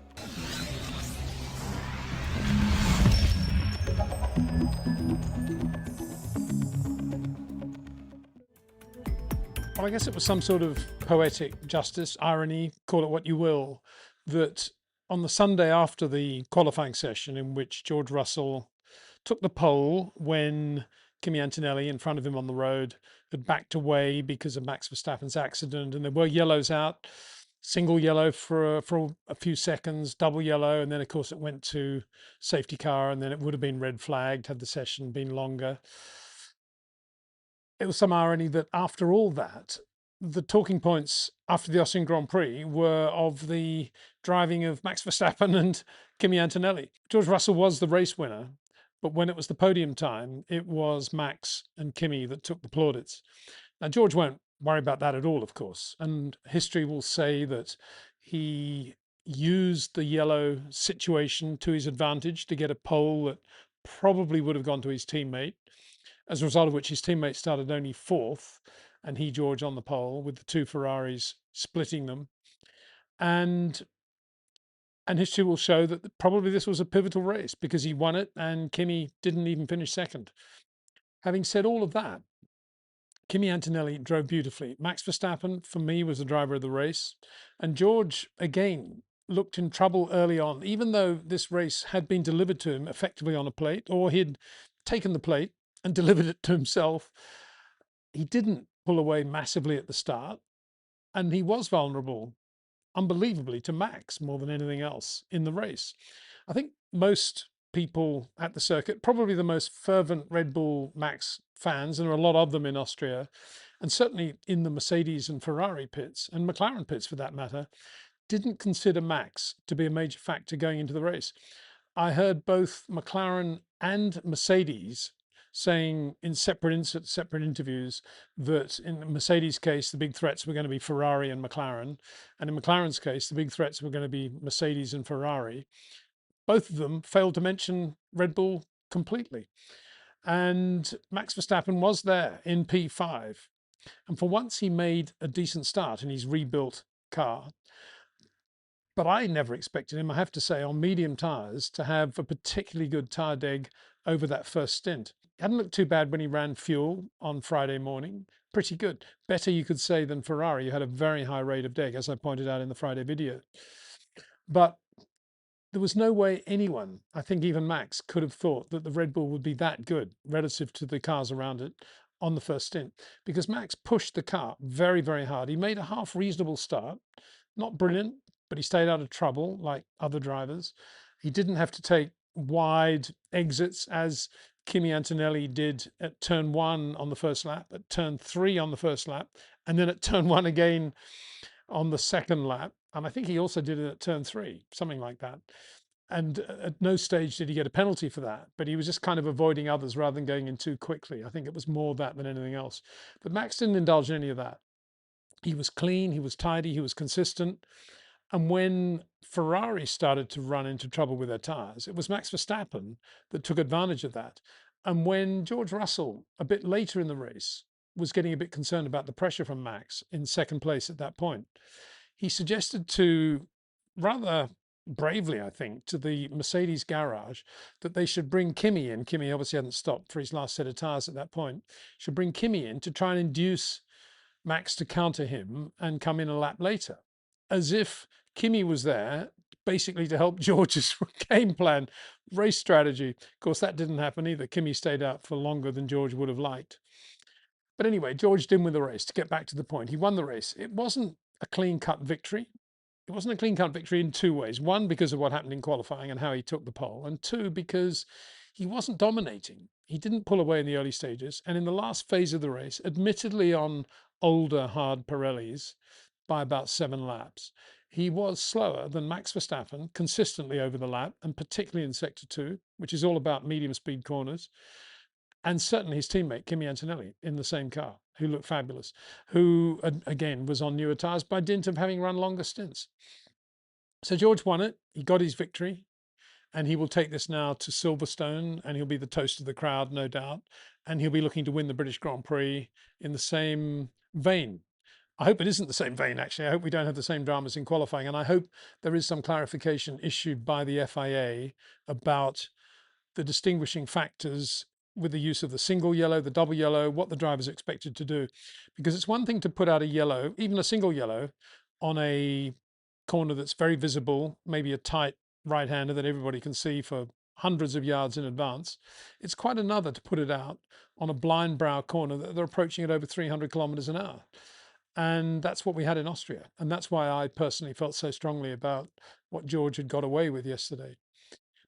Well, I guess it was some sort of poetic justice, irony, call it what you will, that on the Sunday after the qualifying session, in which George Russell took the pole when Kimi Antonelli, in front of him on the road, had backed away because of Max Verstappen's accident, and there were yellows out, single yellow for a few seconds, double yellow, and then of course it went to safety car, and then it would have been red flagged had the session been longer. It was some irony that after all that, the talking points after the Austrian Grand Prix were of the driving of Max Verstappen and Kimi Antonelli. George Russell was the race winner, but when it was the podium time, it was Max and Kimi that took the plaudits. Now, George won't worry about that at all, of course, and history will say that he used the yellow situation to his advantage to get a pole that probably would have gone to his teammate, as a result of which his teammate started only 4th, and he, George, on the pole, with the 2 Ferraris splitting them. And history will show that probably this was a pivotal race because he won it and Kimi didn't even finish 2nd. Having said all of that, Kimi Antonelli drove beautifully. Max Verstappen, for me, was the driver of the race. And George, again, looked in trouble early on, even though this race had been delivered to him effectively on a plate, or he'd taken the plate and delivered it to himself. He didn't pull away massively at the start, and he was vulnerable, unbelievably, to Max more than anything else in the race. I think most people at the circuit, probably the most fervent Red Bull Max fans, and there are a lot of them in Austria, and certainly in the Mercedes and Ferrari pits, and McLaren pits for that matter, didn't consider Max to be a major factor going into the race. I heard both McLaren and Mercedes saying in separate interviews that in the Mercedes case, the big threats were going to be Ferrari and McLaren. And in McLaren's case, the big threats were going to be Mercedes and Ferrari. Both of them failed to mention Red Bull completely. And Max Verstappen was there in P5. And for once, he made a decent start in his rebuilt car. But I never expected him, I have to say, on medium tyres to have a particularly good tyre deg over that first stint. Hadn't looked too bad when he ran fuel on Friday morning. Pretty good. Better, you could say, than Ferrari, who had a very high rate of deg, as I pointed out in the Friday video. But there was no way anyone, I think even Max, could have thought that the Red Bull would be that good relative to the cars around it on the first stint, because Max pushed the car very, very hard. He made a half reasonable start, not brilliant, but he stayed out of trouble like other drivers. He didn't have to take wide exits as Kimi Antonelli did at turn 1 on the first lap, at turn 3 on the first lap, and then at turn 1 again on the second lap. And I think he also did it at turn 3, something like that. And at no stage did he get a penalty for that, but he was just kind of avoiding others rather than going in too quickly. I think it was more that than anything else. But Max didn't indulge in any of that. He was clean, he was tidy, he was consistent. And when Ferrari started to run into trouble with their tyres, it was Max Verstappen that took advantage of that. And when George Russell, a bit later in the race, was getting a bit concerned about the pressure from Max in second place at that point, he suggested to, rather bravely, I think, to the Mercedes garage that they should bring Kimi in. Kimi obviously hadn't stopped for his last set of tyres at that point. Should bring Kimi in to try and induce Max to counter him and come in a lap later, as if Kimi was there basically to help George's game plan, race strategy. Of course, that didn't happen either. Kimi stayed out for longer than George would have liked. But anyway, George didn't win the race. To get back to the point, he won the race. It wasn't a clean-cut victory. It wasn't a clean-cut victory in two ways. One, because of what happened in qualifying and how he took the pole. And two, because he wasn't dominating. He didn't pull away in the early stages. And in the last phase of the race, admittedly on older, hard Pirellis by about 7 laps, he was slower than Max Verstappen consistently over the lap, and particularly in Sector 2, which is all about medium speed corners. And certainly his teammate, Kimi Antonelli, in the same car, who looked fabulous, who, again, was on newer tyres by dint of having run longer stints. So George won it. He got his victory. And he will take this now to Silverstone, and he'll be the toast of the crowd, no doubt. And he'll be looking to win the British Grand Prix in the same vein. I hope it isn't the same vein, actually. I hope we don't have the same dramas in qualifying. And I hope there is some clarification issued by the FIA about the distinguishing factors with the use of the single yellow, the double yellow, what the driver's expected to do. Because it's one thing to put out a yellow, even a single yellow, on a corner that's very visible, maybe a tight right-hander that everybody can see for hundreds of yards in advance. It's quite another to put it out on a blind brow corner that they're approaching at over 300 kilometers an hour. And that's what we had in Austria. And that's why I personally felt so strongly about what George had got away with yesterday.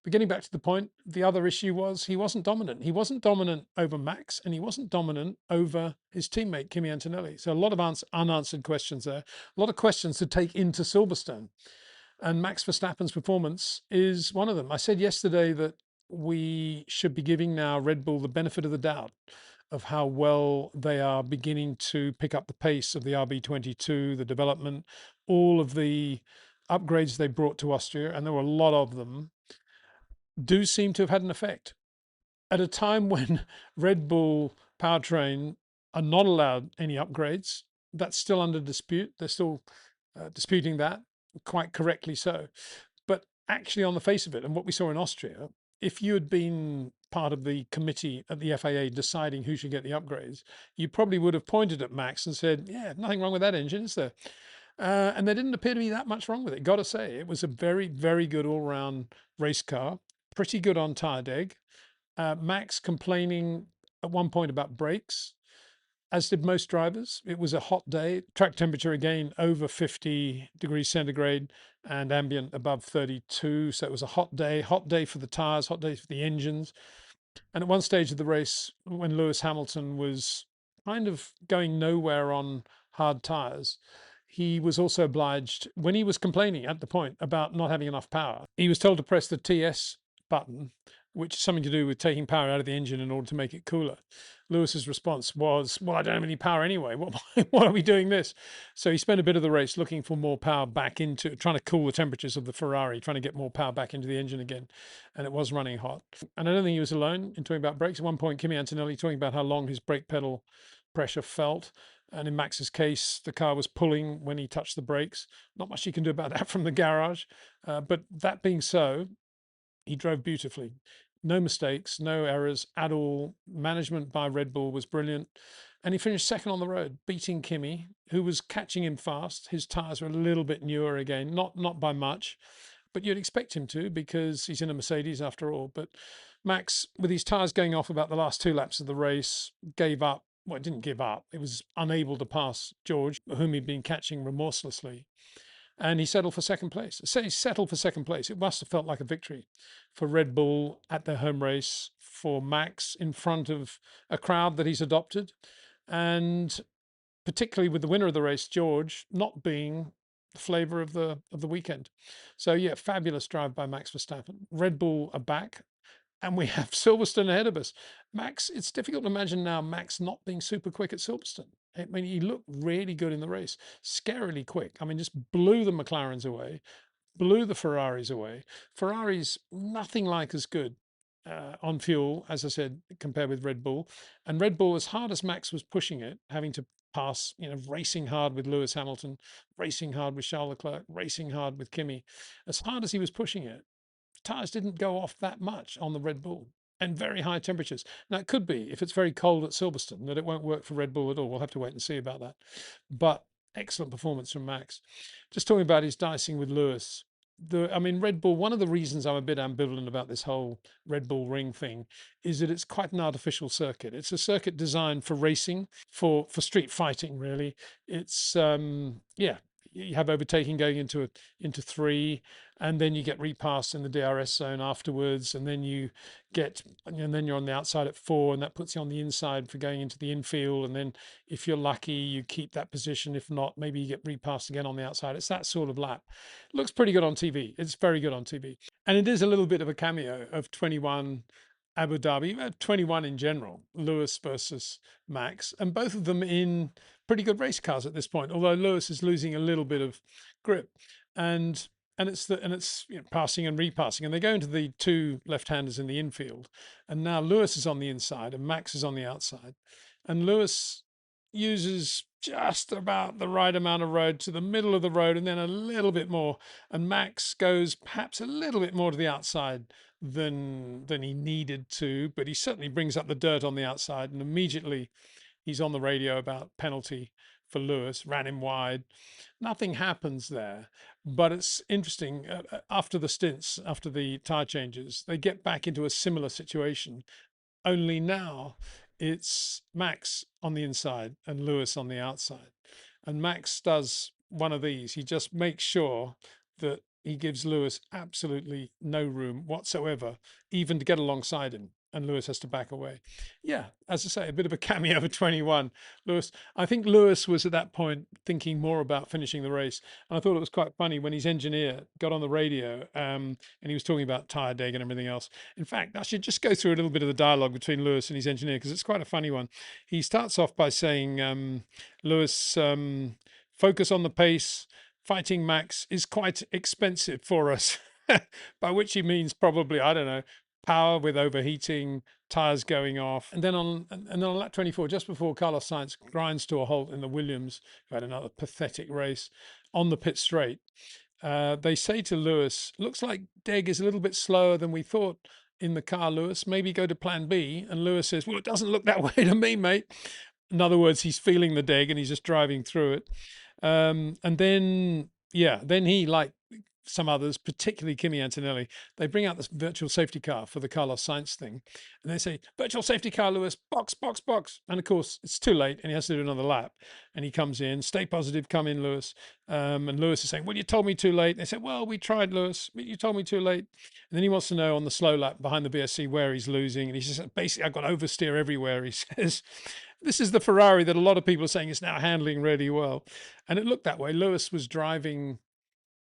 But getting back to the point, the other issue was he wasn't dominant. He wasn't dominant over Max, and he wasn't dominant over his teammate, Kimi Antonelli. So a lot of unanswered questions there, a lot of questions to take into Silverstone. And Max Verstappen's performance is one of them. I said yesterday that we should be giving now Red Bull the benefit of the doubt of how well they are beginning to pick up the pace of the RB22, the development, all of the upgrades they brought to Austria, and there were a lot of them, do seem to have had an effect. At a time when Red Bull powertrain are not allowed any upgrades, that's still under dispute. They're still disputing that, quite correctly so. But actually, on the face of it, and what we saw in Austria, if you had been part of the committee at the FIA deciding who should get the upgrades, you probably would have pointed at Max and said, yeah, nothing wrong with that engine, is there? And there didn't appear to be that much wrong with it. Got to say, it was a very, very good all-round race car, pretty good on tyre deg. Max complaining at one point about brakes, as did most drivers. It was a hot day, track temperature again over 50 degrees centigrade and ambient above 32. So it was a hot day for the tyres, hot day for the engines. And at one stage of the race, when Lewis Hamilton was kind of going nowhere on hard tyres, he was also obliged, when he was complaining at the point about not having enough power, he was told to press the TS button, which is something to do with taking power out of the engine in order to make it cooler. Lewis's response was, well, I don't have any power anyway. Why are we doing this? So he spent a bit of the race looking for more power back into, trying to cool the temperatures of the Ferrari, trying to get more power back into the engine again. And it was running hot. And I don't think he was alone in talking about brakes. At one point, Kimi Antonelli talking about how long his brake pedal pressure felt. And in Max's case, the car was pulling when he touched the brakes. Not much you can do about that from the garage. But that being so, he drove beautifully. No mistakes, no errors at all. Management by Red Bull was brilliant. And he finished second on the road, beating Kimi, who was catching him fast. His tyres were a little bit newer again, not by much, but you'd expect him to because he's in a Mercedes after all. But Max, with his tyres going off about the last 2 laps of the race, gave up. Well, it didn't give up. It was unable to pass George, whom he'd been catching remorselessly. and he settled for second place. So he settled for second place. It must have felt like a victory for Red Bull at their home race, for Max in front of a crowd that he's adopted, and particularly with the winner of the race, George, not being the flavour of the weekend. So yeah, fabulous drive by Max Verstappen. Red Bull are back, and we have Silverstone ahead of us. Max, it's difficult to imagine now Max not being super quick at Silverstone. I mean, he looked really good in the race, scarily quick. I mean, just blew the McLarens away, blew the Ferraris away. Ferrari's nothing like as good on fuel, as I said, compared with Red Bull. And Red Bull, as hard as Max was pushing it, having to pass, racing hard with Lewis Hamilton, racing hard with Charles Leclerc, racing hard with Kimi, as hard as he was pushing it, tires didn't go off that much on the Red Bull, and very high temperatures. Now, it could be, if it's very cold at Silverstone, that it won't work for Red Bull at all. We'll have to wait and see about that. But excellent performance from Max. Just talking about his dicing with Lewis. I mean, Red Bull, one of the reasons I'm a bit ambivalent about this whole Red Bull ring thing is that it's quite an artificial circuit. It's a circuit designed for racing, for street fighting, really. It's, yeah, you have overtaking going into three, and then you get repassed in the DRS zone afterwards, and then you're on the outside at four, and that puts you on the inside for going into the infield. And then if you're lucky, you keep that position. If not, maybe you get repassed again on the outside. It's that sort of lap. It looks pretty good on TV. It's very good on TV, and it is a little bit of a cameo of 21 Abu Dhabi, 21 in general, Lewis versus Max, and both of them in pretty good race cars at this point. Although Lewis is losing a little bit of grip, and it's passing and repassing, and they go into the two left-handers in the infield, and now Lewis is on the inside and Max is on the outside, and Lewis uses just about the right amount of road to the middle of the road, and then a little bit more, and Max goes perhaps a little bit more to the outside than he needed to, but he certainly brings up the dirt on the outside, and immediately he's on the radio about penalty for Lewis, ran him wide. Nothing happens there, but it's interesting. After the stints, after the tyre changes, they get back into a similar situation, only now it's Max on the inside and Lewis on the outside. And Max does one of these. He just makes sure that he gives Lewis absolutely no room whatsoever, even to get alongside him. And Lewis has to back away. Yeah, as I say, a bit of a cameo for 21. Lewis, I think Lewis was at that point thinking more about finishing the race. And I thought it was quite funny when his engineer got on the radio and he was talking about tyre deg and everything else. In fact, I should just go through a little bit of the dialogue between Lewis and his engineer, because it's quite a funny one. He starts off by saying, Lewis, focus on the pace. Fighting Max is quite expensive for us, by which he means probably, I don't know, power with overheating, tires going off. And then on lap 24, just before Carlos Sainz grinds to a halt in the Williams, who had another pathetic race, on the pit straight, they say to Lewis, looks like Deg is a little bit slower than we thought in the car, Lewis. Maybe go to plan B. And Lewis says, well, it doesn't look that way to me, mate. In other words, he's feeling the Deg and he's just driving through it. And then, yeah, then he, like some others, particularly Kimi Antonelli, they bring out this virtual safety car for the Carlos Sainz thing. And they say, virtual safety car, Lewis, box, box, box. And of course, it's too late and he has to do another lap. And he comes in, stay positive, come in, Lewis. And Lewis is saying, well, you told me too late. They said, well, we tried, Lewis, but you told me too late. And then he wants to know on the slow lap behind the BSC where he's losing. And he says, basically, I've got oversteer everywhere, he says. This is the Ferrari that a lot of people are saying is now handling really well. And it looked that way. Lewis was driving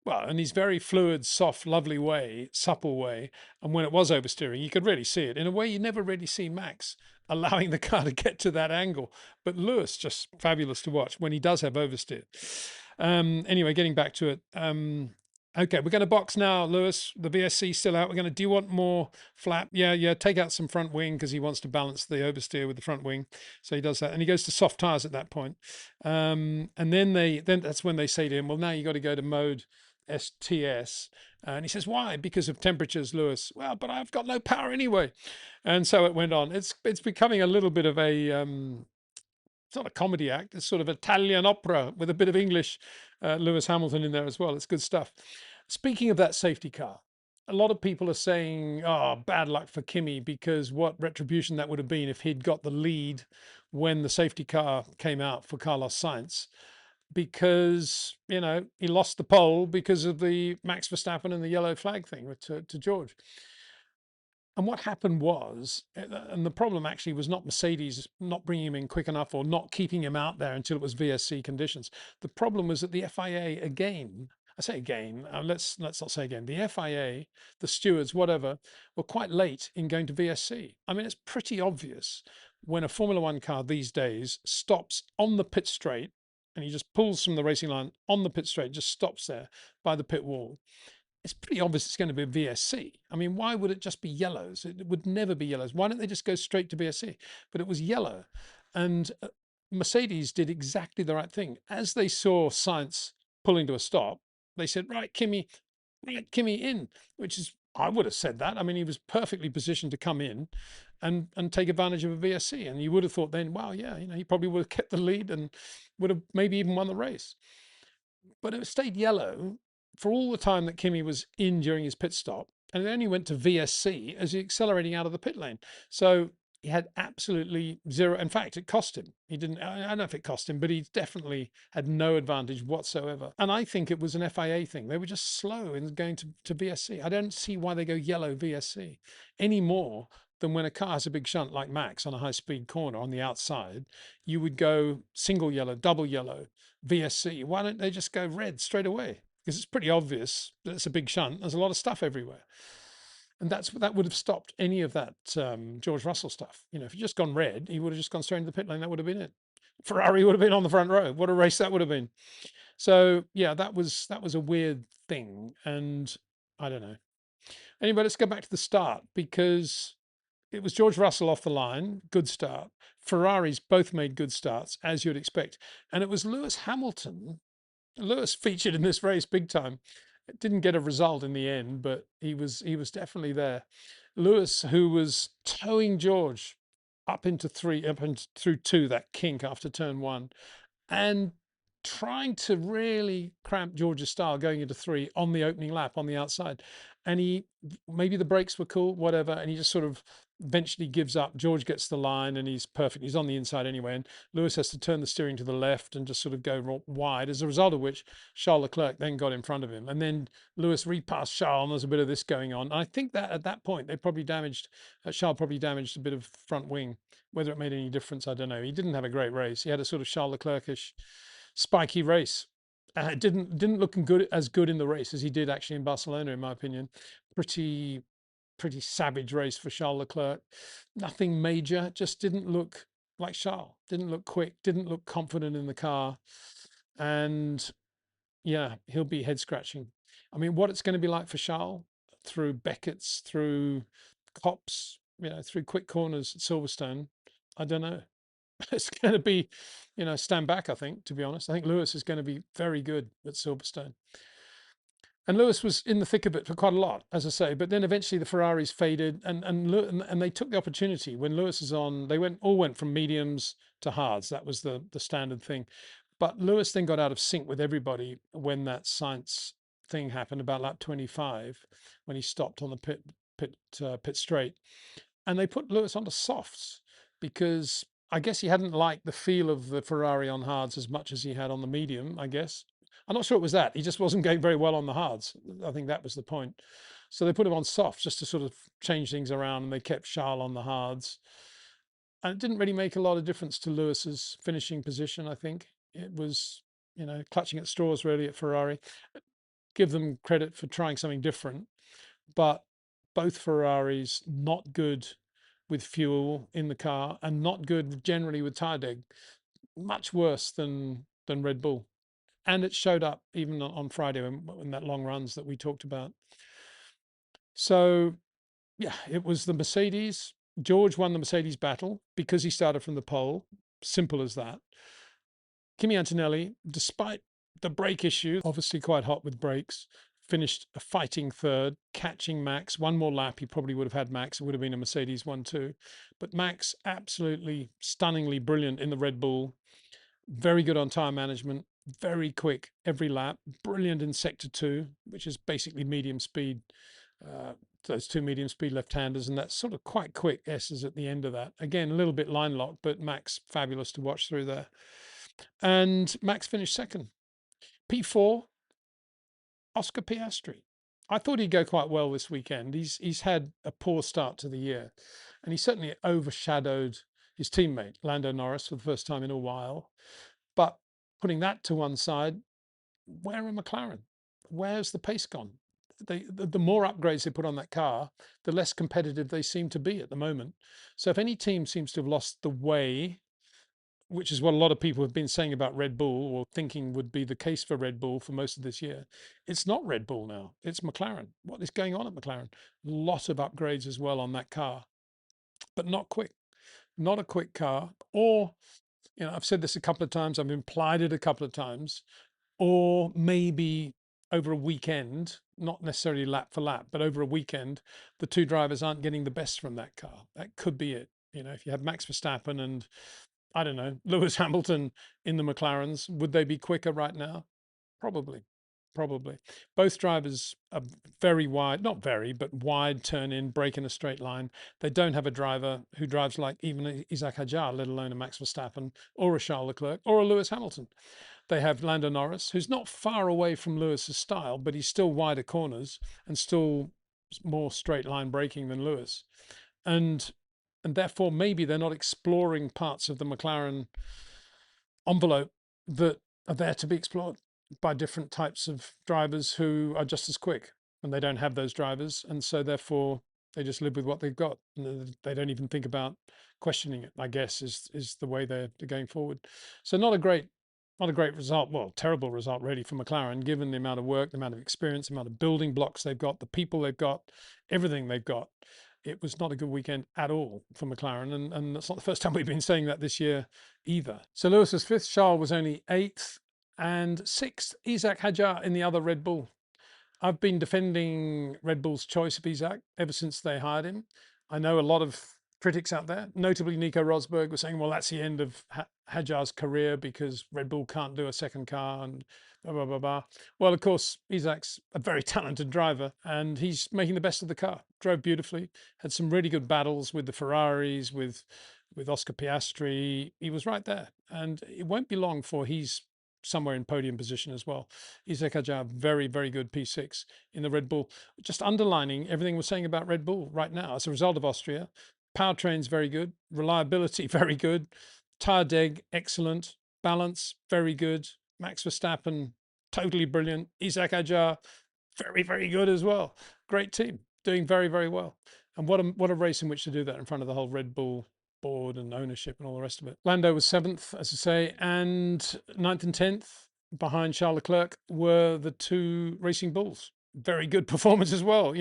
well in his very fluid, soft, lovely way, supple way. And when it was oversteering, you could really see it in a way you never really see Max allowing the car to get to that angle. But Lewis, just fabulous to watch when he does have oversteer. Anyway, getting back to it. Okay, we're going to box now, Lewis. The VSC still out. Do you want more flap? Yeah, take out some front wing, because he wants to balance the oversteer with the front wing. So he does that. And he goes to soft tires at that point. And then that's when they say to him, well, now you got to go to mode STS. And he says, why? Because of temperatures, Lewis. Well, but I've got no power anyway. And so it went on. It's becoming a little bit of a it's not a comedy act. It's sort of Italian opera with a bit of English Lewis Hamilton in there as well. It's good stuff. Speaking of that safety car, a lot of people are saying, oh, bad luck for Kimi, because what retribution that would have been if he'd got the lead when the safety car came out for Carlos Sainz. because, you know, he lost the pole because of the Max Verstappen and the yellow flag thing to George. And what happened was, and the problem actually was not Mercedes not bringing him in quick enough or not keeping him out there until it was VSC conditions. The problem was that the FIA again, I say again, let's not say again, the FIA, the stewards, whatever, were quite late in going to VSC. I mean, it's pretty obvious when a Formula One car these days stops on the pit straight and he just pulls from the racing line on the pit straight, just stops there by the pit wall. It's pretty obvious it's going to be VSC. I mean, why would it just be yellows? It would never be yellows. Why don't they just go straight to VSC? But it was yellow. And Mercedes did exactly the right thing. As they saw Sainz pulling to a stop, they said, right, Kimi in, which is, I would have said that. I mean, he was perfectly positioned to come in and take advantage of a VSC. And you would have thought then, wow, yeah, you know, he probably would have kept the lead and would have maybe even won the race. But it stayed yellow for all the time that Kimi was in during his pit stop, and it only went to VSC as he accelerating out of the pit lane. So he had absolutely zero. In fact, it cost him. He didn't, I don't know if it cost him, but he definitely had no advantage whatsoever. And I think it was an FIA thing. They were just slow in going to VSC. I don't see why they go yellow VSC any more than when a car has a big shunt like Max on a high speed corner on the outside. You would go single yellow, double yellow, VSC. Why don't they just go red straight away? Because it's pretty obvious that it's a big shunt. There's a lot of stuff everywhere. And that would have stopped any of that George Russell stuff. You know, if he'd just gone red, he would have just gone straight into the pit lane. That would have been it. Ferrari would have been on the front row. What a race that would have been. So yeah, that was a weird thing. And I don't know. Anyway, let's go back to the start, because it was George Russell off the line, good start. Ferraris both made good starts, as you'd expect. And it was Lewis Hamilton. Lewis featured in this race big time. It didn't get a result in the end, but he was definitely there. Lewis, who was towing George up into three, up and through two, that kink after turn one, and trying to really cramp George's style going into three on the opening lap on the outside. And he, maybe the brakes were cool, whatever, and he just sort of eventually gives up. George gets the line and he's perfect. He's on the inside anyway. And Lewis has to turn the steering to the left and just sort of go wide, as a result of which Charles Leclerc then got in front of him. And then Lewis repassed Charles, and there's a bit of this going on. And I think that at that point, they probably damaged, Charles probably damaged a bit of front wing. Whether it made any difference, I don't know. He didn't have a great race. He had a sort of Charles Leclerc-ish spiky race. It didn't look as good in the race as he did actually in Barcelona, in my opinion. Pretty savage race for Charles Leclerc. Nothing major, just didn't look like Charles. Didn't look quick, didn't look confident in the car. And yeah, he'll be head scratching. I mean, what it's going to be like for Charles through Beckett's, through Copse, you know, through quick corners at Silverstone, I don't know. It's going to be, you know, stand back, I think, to be honest. I think Lewis is going to be very good at Silverstone. And Lewis was in the thick of it for quite a lot, as I say. But then eventually the Ferraris faded, and they took the opportunity when Lewis is on. They all went from mediums to hards. That was the standard thing. But Lewis then got out of sync with everybody when that Sainz thing happened about lap 25, when he stopped on the pit straight, and they put Lewis onto softs because I guess he hadn't liked the feel of the Ferrari on hards as much as he had on the medium, I guess. I'm not sure it was that. He just wasn't going very well on the hards. I think that was the point. So they put him on softs just to sort of change things around, and they kept Charles on the hards. And it didn't really make a lot of difference to Lewis's finishing position, I think. It was, you know, clutching at straws really at Ferrari. Give them credit for trying something different. But both Ferraris not good with fuel in the car, and not good generally with tire deg. Much worse than Red Bull. And it showed up even on Friday in that long runs that we talked about. So yeah, it was the Mercedes. George won the Mercedes battle because he started from the pole. Simple as that. Kimi Antonelli, despite the brake issue, obviously quite hot with brakes, finished a fighting third, catching Max. One more lap, he probably would have had Max. It would have been a Mercedes 1-2. But Max, absolutely stunningly brilliant in the Red Bull. Very good on tyre management, very quick every lap, brilliant in sector 2, which is basically medium speed, those two medium speed left-handers, and that's sort of quite quick S's at the end of that. Again, a little bit line lock, but Max, fabulous to watch through there. and Max finished second. P4, Oscar Piastri. I thought he'd go quite well this weekend. He's had a poor start to the year, and he certainly overshadowed his teammate Lando Norris for the first time in a while. But putting that to one side, where are McLaren? Where's the pace gone? The more upgrades they put on that car, the less competitive they seem to be at the moment. So if any team seems to have lost the way, which is what a lot of people have been saying about Red Bull or thinking would be the case for Red Bull for most of this year, it's not Red Bull now, it's McLaren. What is going on at McLaren? Lot of upgrades as well on that car, but not quick, not a quick car. Or, I've said this a couple of times, I've implied it a couple of times, or maybe over a weekend, not necessarily lap for lap, but over a weekend, the two drivers aren't getting the best from that car. That could be it. If you have Max Verstappen and, I don't know, Lewis Hamilton in the McLarens, would they be quicker right now? Probably. Probably. Both drivers are very wide, not very, but wide turn in, break in a straight line. They don't have a driver who drives like even Isack Hadjar, let alone a Max Verstappen or a Charles Leclerc or a Lewis Hamilton. They have Lando Norris, who's not far away from Lewis's style, but he's still wider corners and still more straight line braking than Lewis. And therefore maybe they're not exploring parts of the McLaren envelope that are there to be explored by different types of drivers who are just as quick, and they don't have those drivers, and so therefore they just live with what they've got. They don't even think about questioning it, I guess, is the way they're going forward. So not a great result. Well, terrible result really for McLaren, given the amount of work, the amount of experience, the amount of building blocks they've got, the people they've got, everything they've got. It was not a good weekend at all for McLaren, and that's not the first time we've been saying that this year either. So Lewis was fifth, Charles was only eighth, and sixth, Isack Hadjar in the other Red Bull. I've been defending Red Bull's choice of Isack ever since they hired him. I know a lot of critics out there, notably Nico Rosberg, was saying, well, that's the end of Hadjar's career because Red Bull can't do a second car and blah, blah, blah, blah. Well, of course, Isaac's a very talented driver and he's making the best of the car. Drove beautifully, had some really good battles with the Ferraris, with Oscar Piastri. He was right there. And it won't be long before he's somewhere in podium position as well. Isack Hadjar, very, very good P6 in the Red Bull. Just underlining everything we're saying about Red Bull right now. As a result of Austria, powertrain's very good, reliability very good, tire deg excellent, balance very good, Max Verstappen totally brilliant, Isack Hadjar very, very good as well. Great team, doing very, very well. And what a race in which to do that in front of the whole Red Bull board and ownership and all the rest of it. Lando was seventh, as I say, and ninth and 10th behind Charles Leclerc were the two Racing Bulls. Very good performance as well.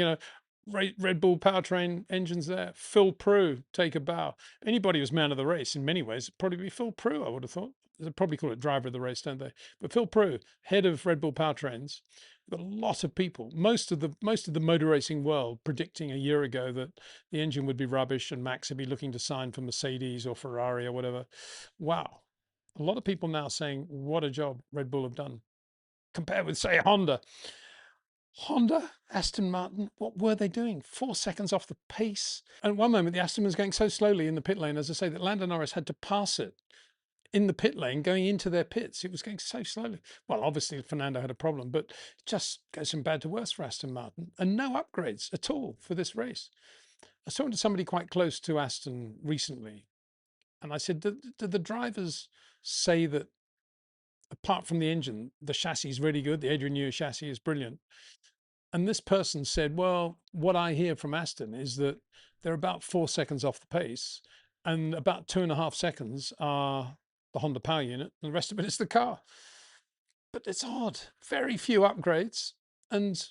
Red Bull powertrain engines there. Phil Prue, take a bow. Anybody who's man of the race in many ways, it'd probably be Phil Prue, I would have thought. They probably call it driver of the race, don't they? But Phil Prue, head of Red Bull powertrains, got a lot of people, most of the motor racing world predicting a year ago that the engine would be rubbish and Max would be looking to sign for Mercedes or Ferrari or whatever. Wow. A lot of people now saying what a job Red Bull have done compared with, say, Honda. Aston Martin, what were they doing? 4 seconds off the pace. And at one moment, the Aston was going so slowly in the pit lane, as I say, that Lando Norris had to pass it in the pit lane going into their pits. It was going so slowly. Well, obviously, Fernando had a problem, but it just goes from bad to worse for Aston Martin. And no upgrades at all for this race. I was talking to somebody quite close to Aston recently, and I said, do the drivers say that apart from the engine, the chassis is really good, the Adrian Newey chassis is brilliant? And this person said, well, what I hear from Aston is that they're about 4 seconds off the pace and about 2.5 seconds are the Honda power unit and the rest of it is the car. But it's odd, very few upgrades and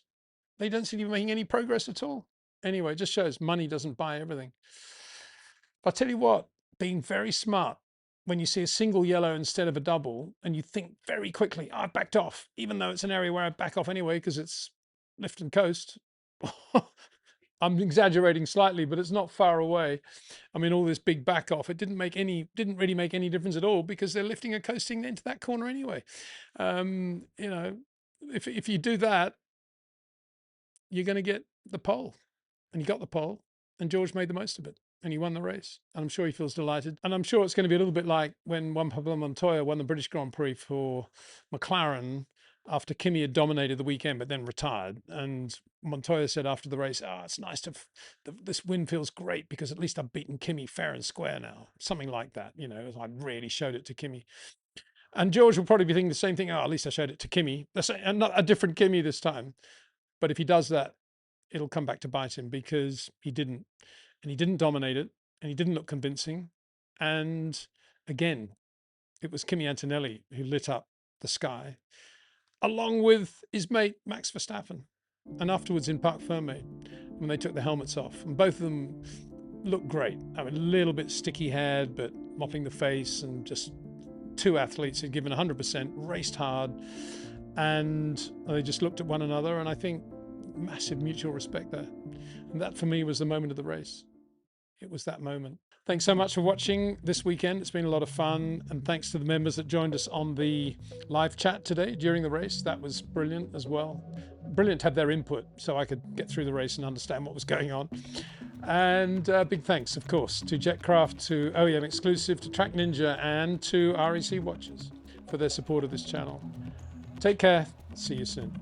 they don't seem to be making any progress at all. Anyway, it just shows money doesn't buy everything. I'll tell you what, being very smart when you see a single yellow instead of a double and you think very quickly, I've backed off, even though it's an area where I back off anyway because it's lift and coast. I'm exaggerating slightly, but it's not far away. I mean, all this big back off, it didn't really make any difference at all because they're lifting and coasting into that corner anyway. If you do that, you're going to get the pole, and you got the pole, and George made the most of it. and he won the race. And I'm sure he feels delighted. And I'm sure it's going to be a little bit like when Juan Pablo Montoya won the British Grand Prix for McLaren after Kimi had dominated the weekend but then retired. And Montoya said after the race, it's nice to, this win feels great because at least I've beaten Kimi fair and square now. Something like that, you know, as I really showed it to Kimi. And George will probably be thinking the same thing. At least I showed it to Kimi. And not a different Kimi this time. But if he does that, it'll come back to bite him because he didn't. And he didn't dominate it. And he didn't look convincing. And again, it was Kimi Antonelli who lit up the sky, along with his mate, Max Verstappen. And afterwards in Parc Fermé, when they took the helmets off. And both of them looked great. I mean, a little bit sticky haired, but mopping the face, and just two athletes who'd given 100%, raced hard, and they just looked at one another, and I think massive mutual respect there. And that for me was the moment of the race. It was that moment. Thanks so much for watching this weekend. It's been a lot of fun, and thanks to the members that joined us on the live chat today during the race. That was brilliant as well. Brilliant to have their input so I could get through the race and understand what was going on. And big thanks, of course, to Jetcraft, to OEM Exclusive, to Track Ninja, and to REC Watchers for their support of this channel. Take care. See you soon.